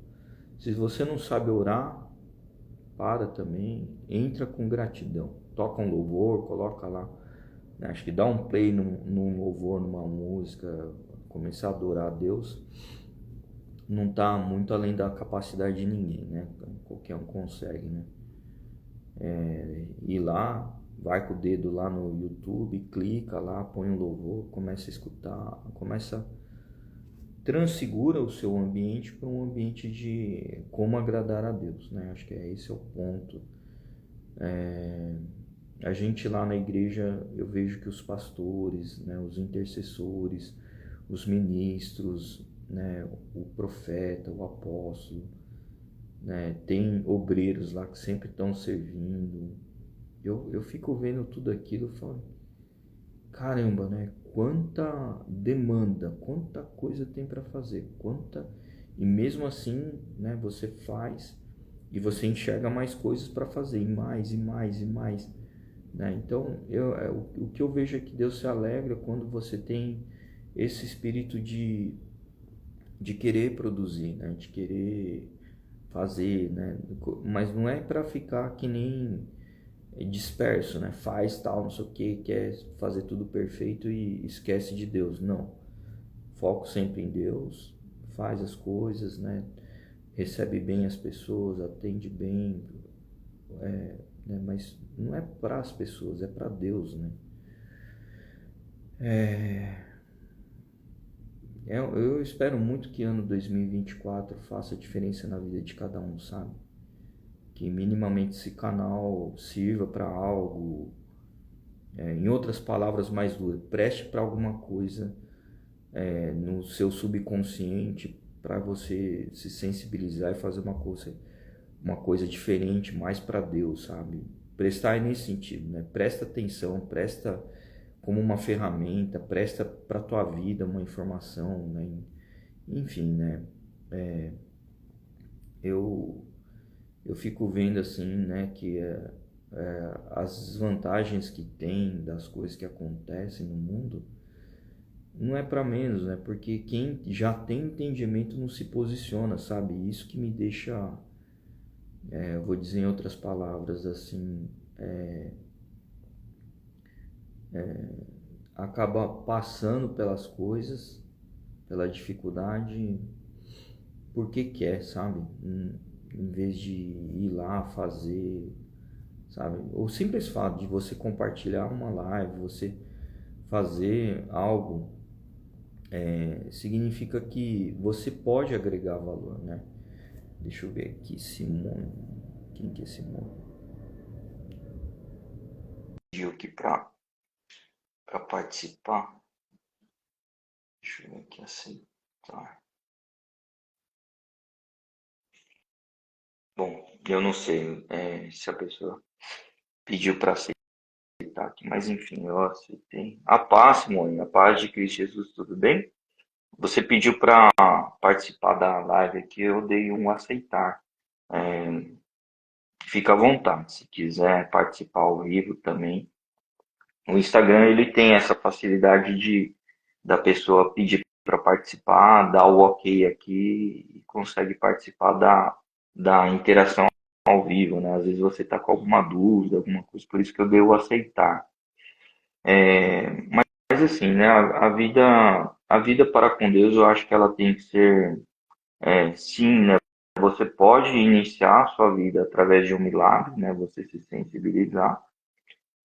Se você não sabe orar, para também, entra com gratidão. Toca um louvor, coloca lá. Acho que dá um play num louvor, numa música, começar a adorar a Deus. Não está muito além da capacidade de ninguém, né? Qualquer um consegue, né? Ir lá, vai com o dedo lá no YouTube, clica lá, põe um louvor, começa a escutar, transfigura o seu ambiente para um ambiente de como agradar a Deus, né? Acho que esse é o ponto. A gente lá na igreja, eu vejo que os pastores, né, os intercessores, os ministros, né, o profeta, o apóstolo, né, tem obreiros lá que sempre estão servindo. Eu fico vendo tudo aquilo e falo, caramba, né? Quanta demanda, quanta coisa tem para fazer, e mesmo assim, né, você faz e você enxerga mais coisas para fazer, e mais, e mais, e mais, né? Então, o que eu vejo é que Deus se alegra quando você tem esse espírito de querer produzir, né? De querer fazer, né? Mas não é para ficar que nem disperso, né? Faz tal, não sei o que, quer fazer tudo perfeito e esquece de Deus. Não. Foco sempre em Deus, faz as coisas, né? Recebe bem as pessoas, atende bem, né? Mas não é para as pessoas, é para Deus, né? Eu espero muito que ano 2024 faça diferença na vida de cada um, sabe? Que minimamente esse canal sirva para algo, em outras palavras mais duras, preste para alguma coisa no seu subconsciente para você se sensibilizar e fazer uma coisa diferente, mais para Deus, sabe? Prestar nesse sentido, né? Presta atenção, presta como uma ferramenta, presta para tua vida uma informação, né? Enfim, né? Eu fico vendo assim, né, que as vantagens que tem das coisas que acontecem no mundo não é para menos, né? Porque quem já tem entendimento não se posiciona, sabe? Isso que me deixa, eu vou dizer em outras palavras, assim, acaba passando pelas coisas, pela dificuldade, porque quer, sabe? Em vez de ir lá fazer, sabe? O simples fato de você compartilhar uma live, você fazer algo, significa que você pode agregar valor, né? Deixa eu ver aqui, Simone. Quem que é Simone? Pediu aqui para participar. Deixa eu ver aqui, aceitar. Bom, eu não sei se a pessoa pediu para aceitar aqui, mas enfim, eu aceitei. A paz, Simone, a paz de Cristo Jesus, tudo bem? Você pediu para participar da live aqui, eu dei um aceitar. É, fica à vontade, se quiser participar ao vivo também. O Instagram ele tem essa facilidade de da pessoa pedir para participar, dar o ok aqui e consegue participar da interação ao vivo, né? Às vezes você está com alguma dúvida, alguma coisa, por isso que eu dei o aceitar. Mas assim, né? A vida para com Deus, eu acho que ela tem que ser, sim, né? Você pode iniciar a sua vida através de um milagre, né? Você se sensibilizar.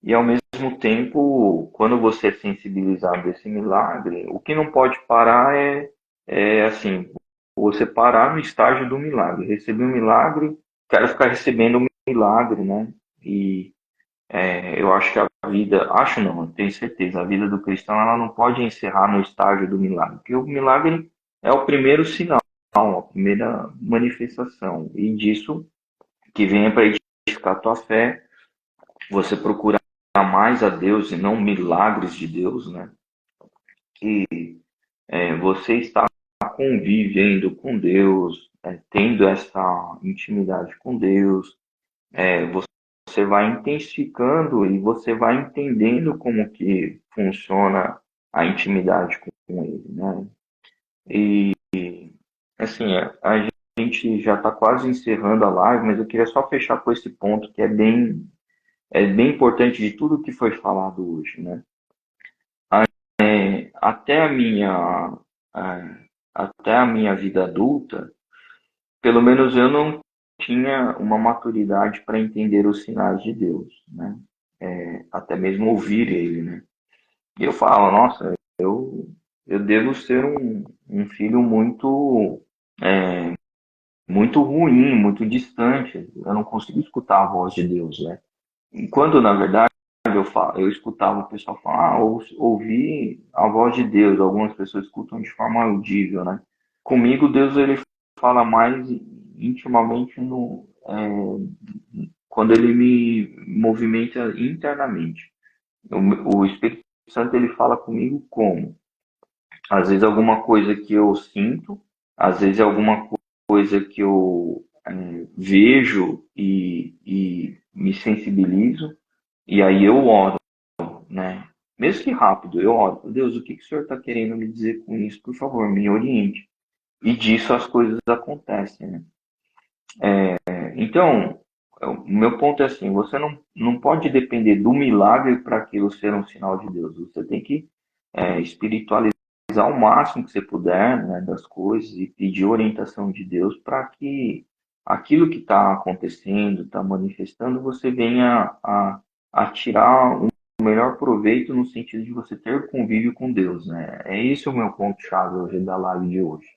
E ao mesmo tempo, quando você é sensibilizado desse milagre, o que não pode parar é assim, você parar no estágio do milagre. Receber um milagre, quero ficar recebendo um milagre, né? E eu acho que a vida, acho não, eu tenho certeza, a vida do cristão ela não pode encerrar no estágio do milagre, porque o milagre é o primeiro sinal, a primeira manifestação, e disso que venha para edificar a tua fé, você procurar mais a Deus e não milagres de Deus, né? Que você está convivendo com Deus, tendo essa intimidade com Deus, você vai intensificando e você vai entendendo como que funciona a intimidade com Ele, né? E assim, a gente já está quase encerrando a live, mas eu queria só fechar com esse ponto que é bem importante de tudo que foi falado hoje, né? Até até a minha vida adulta, pelo menos eu não tinha uma maturidade para entender os sinais de Deus, né? Até mesmo ouvir Ele, né? E eu falo, nossa, eu devo ser um filho é, muito ruim, muito distante. Eu não consigo escutar a voz de Deus, né? Enquanto, na verdade, eu escutava o pessoal falar, ouvi a voz de Deus. Algumas pessoas escutam de forma audível, né? Comigo, Deus ele fala mais intimamente quando ele me movimenta internamente. O Espírito Santo ele fala comigo como? Às vezes alguma coisa que eu sinto, às vezes alguma coisa que eu vejo e me sensibilizo, e aí eu oro, né? Mesmo que rápido, eu oro. Deus, o que que o Senhor está querendo me dizer com isso? Por favor, me oriente. E disso as coisas acontecem, né? Então, o meu ponto é assim, você não pode depender do milagre para aquilo ser um sinal de Deus. Você tem que espiritualizar o máximo que você puder, né, das coisas e pedir orientação de Deus para que aquilo que está acontecendo, está manifestando, você venha a tirar o melhor proveito no sentido de você ter convívio com Deus, né? É esse o meu ponto-chave hoje da live de hoje.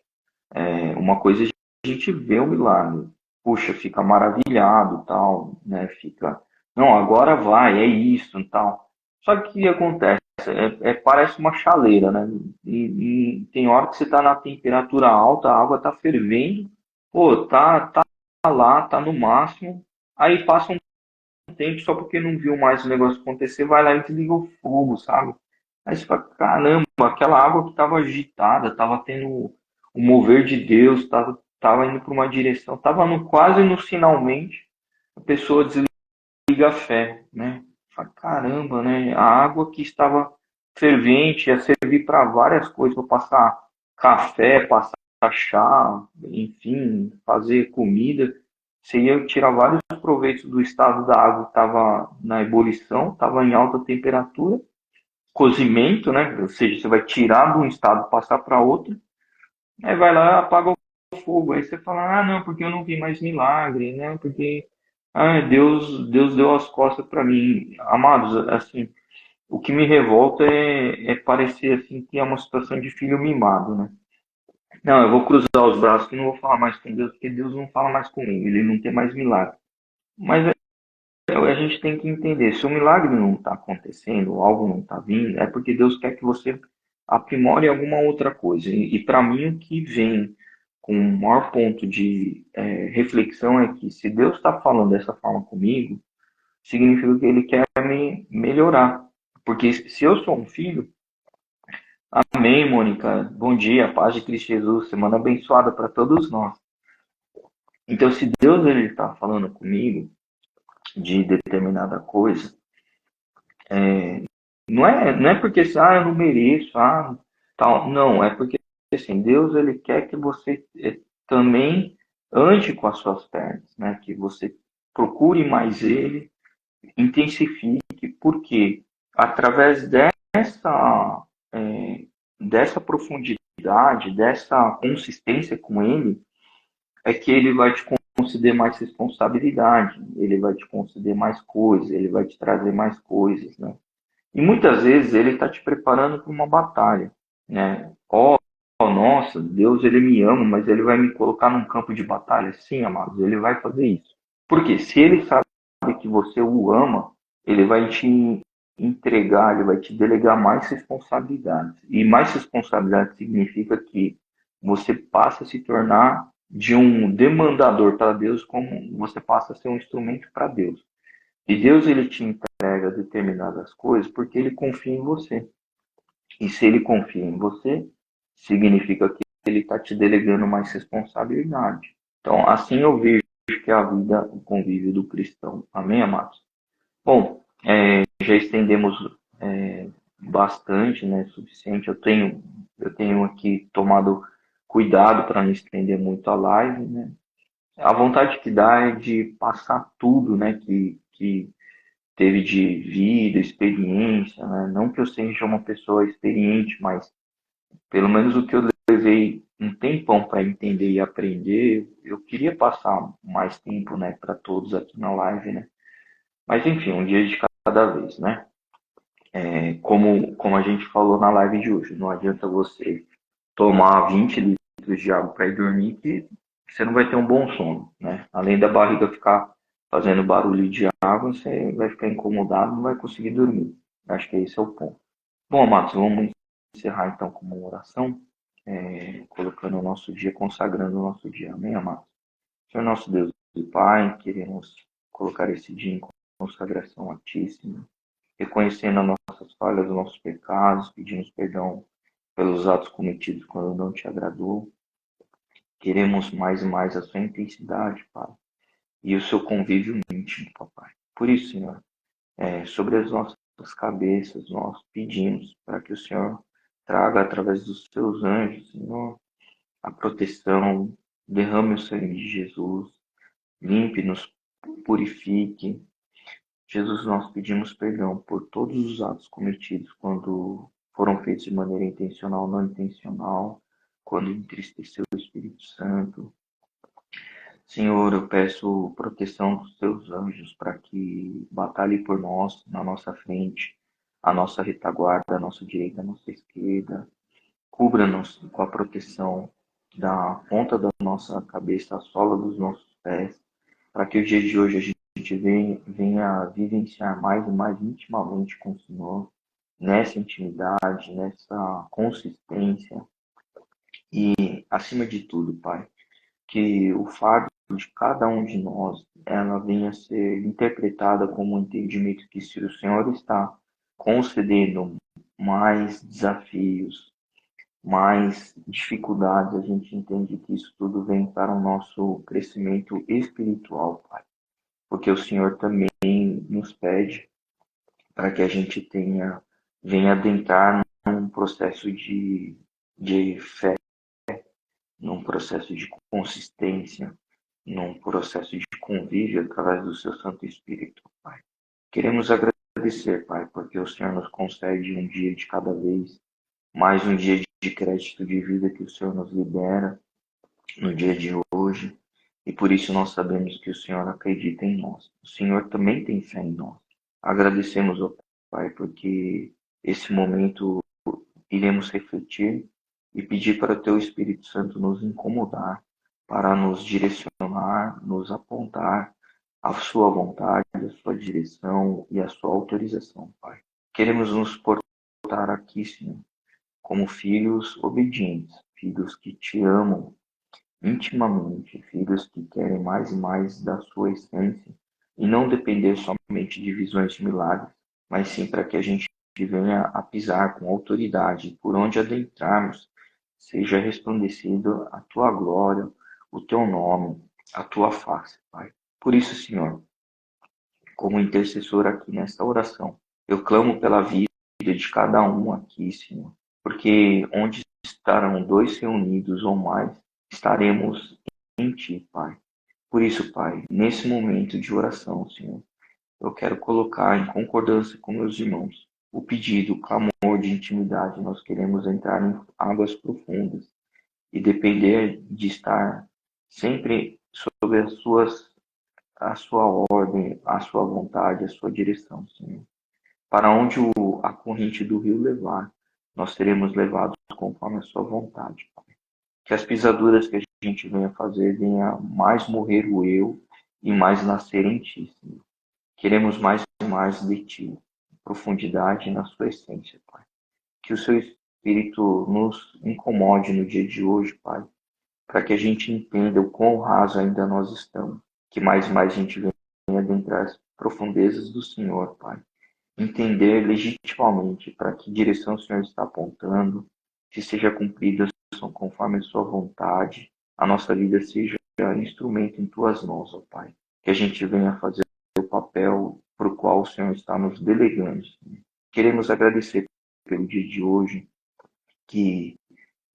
Uma coisa é a gente vê o milagre, puxa, fica maravilhado, tal, né? Fica, não, agora vai, é isso, tal. Só que o que acontece? Parece uma chaleira, né? E tem hora que você está na temperatura alta, a água está fervendo, pô, tá lá, tá no máximo. Aí passa um tempo só porque não viu mais o negócio acontecer, vai lá e desliga o fogo, sabe? Aí você fala, caramba, aquela água que estava agitada, estava tendo o mover de Deus, estava indo para uma direção, estava quase no finalmente, a pessoa desliga a fé, né? Fala, caramba, né? A água que estava fervente ia servir para várias coisas, para passar café, passar chá, enfim, fazer comida. Você ia tirar vários proveitos do estado da água que estava na ebulição, estava em alta temperatura, cozimento, né? Ou seja, você vai tirar de um estado passar para outro, aí vai lá apaga o fogo. Aí você fala, ah, não, porque eu não vi mais milagre, né? Porque Deus deu as costas para mim. Amados, assim, o que me revolta é parecer assim que é uma situação de filho mimado, né? Não, eu vou cruzar os braços que não vou falar mais com Deus, porque Deus não fala mais comigo, ele não tem mais milagre. Mas a gente tem que entender, se o milagre não está acontecendo, ou algo não está vindo, é porque Deus quer que você aprimore alguma outra coisa. E para mim, o que vem com o maior ponto de reflexão é que se Deus está falando dessa forma comigo, significa que Ele quer me melhorar. Porque se eu sou um filho, amém, Mônica, bom dia, paz de Cristo Jesus, semana abençoada para todos nós. Então, se Deus ele está falando comigo de determinada coisa, não é porque eu não mereço, tal. Não, é porque assim, Deus ele quer que você também ande com as suas pernas, né? Que você procure mais Ele, intensifique, porque através dessa profundidade, dessa consistência com Ele, é que Ele vai te conceder mais responsabilidade, Ele vai te conceder mais coisas, Ele vai te trazer mais coisas, né? E muitas vezes ele está te preparando para uma batalha, né? Nossa, Deus ele me ama, mas ele vai me colocar num campo de batalha? Sim, amados, ele vai fazer isso. Porque se ele sabe que você o ama, ele vai te entregar, ele vai te delegar mais responsabilidades. E mais responsabilidade significa que você passa a se tornar de um demandador para Deus, como você passa a ser um instrumento para Deus. E Deus ele te entrega determinadas coisas porque ele confia em você. E se ele confia em você, significa que ele está te delegando mais responsabilidade. Então, assim eu vejo que é a vida, o convívio do cristão. Amém, amados? Bom, já estendemos bastante, né? Suficiente. Eu tenho aqui tomado cuidado para não estender muito a live, né? A vontade que dá é de passar tudo, né? Que teve de vida, experiência, né? Não que eu seja uma pessoa experiente, mas pelo menos o que eu levei um tempão para entender e aprender, eu queria passar mais tempo, né, para todos aqui na live, né? Mas enfim, um dia de cada vez, né? Como a gente falou na live de hoje, não adianta você tomar 20 litros de água para ir dormir que você não vai ter um bom sono, né? Além da barriga ficar fazendo barulho de água, você vai ficar incomodado, não vai conseguir dormir. Acho que esse é o ponto. Bom, Matos, vamos encerrar então com uma oração, colocando o nosso dia, consagrando o nosso dia. Amém, amados? Senhor nosso Deus e Pai, queremos colocar esse dia em consagração altíssima, reconhecendo as nossas falhas, os nossos pecados, pedimos perdão pelos atos cometidos quando não te agradou. Queremos mais e mais a sua intensidade, Pai, e o seu convívio íntimo, Papai. Por isso, Senhor, sobre as nossas cabeças, nós pedimos para que o Senhor traga através dos seus anjos, Senhor, a proteção, derrame o sangue de Jesus, limpe-nos, purifique. Jesus, nós pedimos perdão por todos os atos cometidos quando foram feitos de maneira intencional ou não intencional, quando entristeceu o Espírito Santo. Senhor, eu peço proteção dos teus anjos para que batalhe por nós, na nossa frente, a nossa retaguarda, a nossa direita, a nossa esquerda. Cubra-nos com a proteção da ponta da nossa cabeça, a sola dos nossos pés, para que o dia de hoje a gente venha vivenciar mais e mais intimamente com o Senhor, nessa intimidade, nessa consistência e, acima de tudo, Pai, que o fardo de cada um de nós ela venha a ser interpretada como um entendimento que se o Senhor está concedendo mais desafios, mais dificuldades, a gente entende que isso tudo vem para o nosso crescimento espiritual, Pai. Porque o Senhor também nos pede para que a gente venha adentrar num processo de fé, num processo de consistência, num processo de convívio através do seu Santo Espírito, Pai. Queremos agradecer, Pai, porque o Senhor nos concede um dia de cada vez, mais um dia de crédito de vida que o Senhor nos libera no dia de hoje. e por isso nós sabemos que o Senhor acredita em nós. O Senhor também tem fé em nós. Agradecemos, ó Pai, porque esse momento iremos refletir e pedir para o Teu Espírito Santo nos incomodar, para nos direcionar, nos apontar a Sua vontade, a Sua direção e a Sua autorização, Pai. Queremos nos portar aqui, Senhor, como filhos obedientes, filhos que te amam intimamente, filhos que querem mais e mais da sua essência e não depender somente de visões de milagres, mas sim para que a gente venha a pisar com autoridade por onde adentrarmos, seja resplandecido a tua glória, o teu nome, a tua face, Pai. Por isso, Senhor, como intercessor aqui nesta oração, eu clamo pela vida de cada um aqui, Senhor, porque onde estarão dois reunidos ou mais, estaremos em Ti, Pai. Por isso, Pai, nesse momento de oração, Senhor, eu quero colocar em concordância com meus irmãos o pedido, o clamor de intimidade. Nós queremos entrar em águas profundas e depender de estar sempre sob a sua ordem, a sua vontade, a sua direção, Senhor. Para onde a corrente do rio levar, nós seremos levados conforme a sua vontade, Pai. Que as pisaduras que a gente venha fazer venha mais morrer o eu e mais nascer em Ti, Senhor. Queremos mais e mais de Ti, profundidade na sua essência, Pai. Que o Seu Espírito nos incomode no dia de hoje, Pai, para que a gente entenda o quão raso ainda nós estamos. Que mais e mais a gente venha adentrar as profundezas do Senhor, Pai. Entender legitimamente para que direção o Senhor está apontando, que seja cumprida conforme a sua vontade, a nossa vida seja instrumento em tuas mãos, ó Pai. Que a gente venha fazer o papel para o qual o Senhor está nos delegando. Senhor. Queremos agradecer pelo dia de hoje, que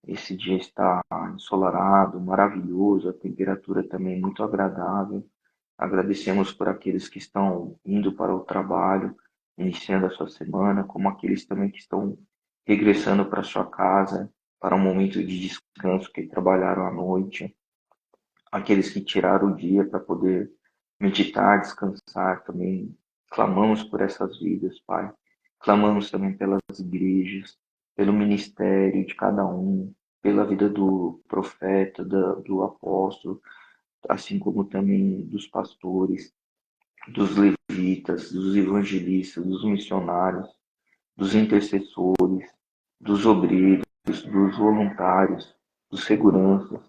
esse dia está ensolarado, maravilhoso, a temperatura também muito agradável. Agradecemos por aqueles que estão indo para o trabalho, iniciando a sua semana, como aqueles também que estão regressando para sua casa, para um momento de descanso, que trabalharam à noite, aqueles que tiraram o dia para poder meditar, descansar também. Clamamos por essas vidas, Pai. Clamamos também pelas igrejas, pelo ministério de cada um, pela vida do profeta, do apóstolo, assim como também dos pastores, dos levitas, dos evangelistas, dos missionários, dos intercessores, dos obreiros, dos voluntários, dos seguranças.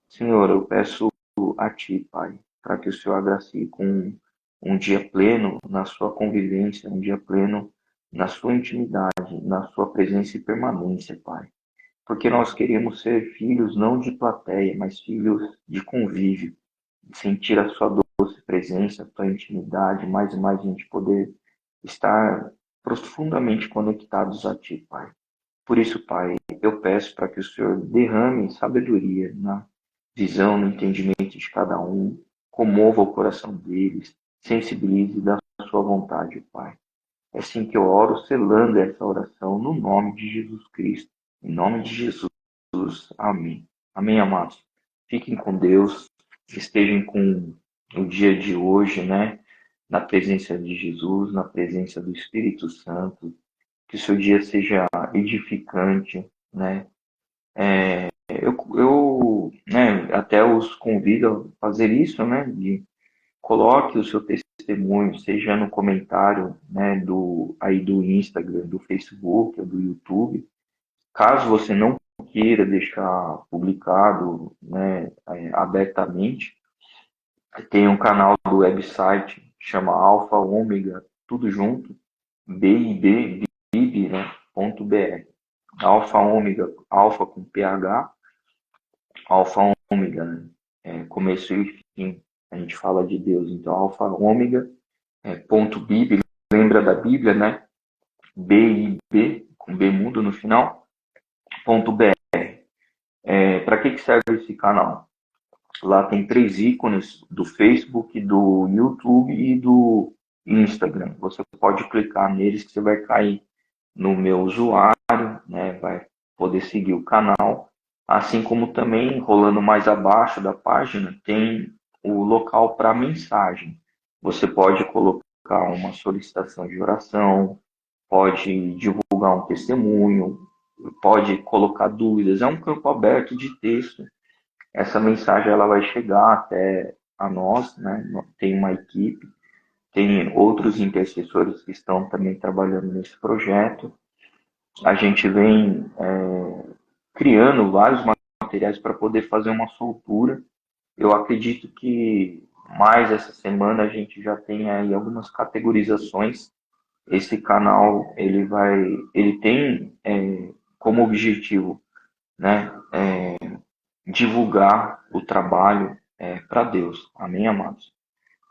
Senhor, eu peço a Ti, Pai, para que o Senhor agracie com um dia pleno na sua convivência, um dia pleno na sua intimidade, na sua presença e permanência, Pai. Porque nós queremos ser filhos não de plateia, mas filhos de convívio, sentir a sua doce presença, a tua intimidade, mais e mais a gente poder estar profundamente conectados a Ti, Pai. Por isso, Pai, eu peço para que o Senhor derrame sabedoria na visão, no entendimento de cada um, comova o coração deles, sensibilize da sua vontade, Pai. É assim que eu oro, selando essa oração no nome de Jesus Cristo. Em nome de Jesus. Amém. Amém, amados. Fiquem com Deus. Estejam com o dia de hoje, né? Na presença de Jesus, na presença do Espírito Santo. Que o seu dia seja edificante, né? Né, até os convido a fazer isso, né? De coloque o seu testemunho, seja no comentário, né, do Instagram, do Facebook, ou do YouTube. Caso você não queira deixar publicado, né, abertamente, tem um canal do website, chama Alfa Ômega, tudo junto, bib, né, .br. Alfa Ômega, alfa com PH, Alfa Ômega, né, começo e fim. A gente fala de Deus, então Alfa Ômega, ponto .bib, lembra da Bíblia, né? BIB, com B mudo no final, ponto .br. Para que serve esse canal? Lá tem 3 ícones do Facebook, do YouTube e do Instagram. Você pode clicar neles que você vai cair no meu usuário, né? Vai poder seguir o canal. Assim como também, rolando mais abaixo da página, tem o local para mensagem. Você pode colocar uma solicitação de oração, pode divulgar um testemunho, pode colocar dúvidas. É um campo aberto de texto. Essa mensagem ela vai chegar até a nós, né? Tem uma equipe, tem outros intercessores que estão também trabalhando nesse projeto. A gente vem criando vários materiais para poder fazer uma soltura. Eu acredito que mais essa semana a gente já tem aí algumas categorizações. Esse canal ele tem como objetivo, né, divulgar o trabalho para Deus. Amém, amados?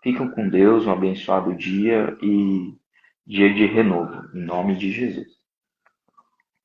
Fiquem com Deus, um abençoado dia e dia de renovo, em nome de Jesus.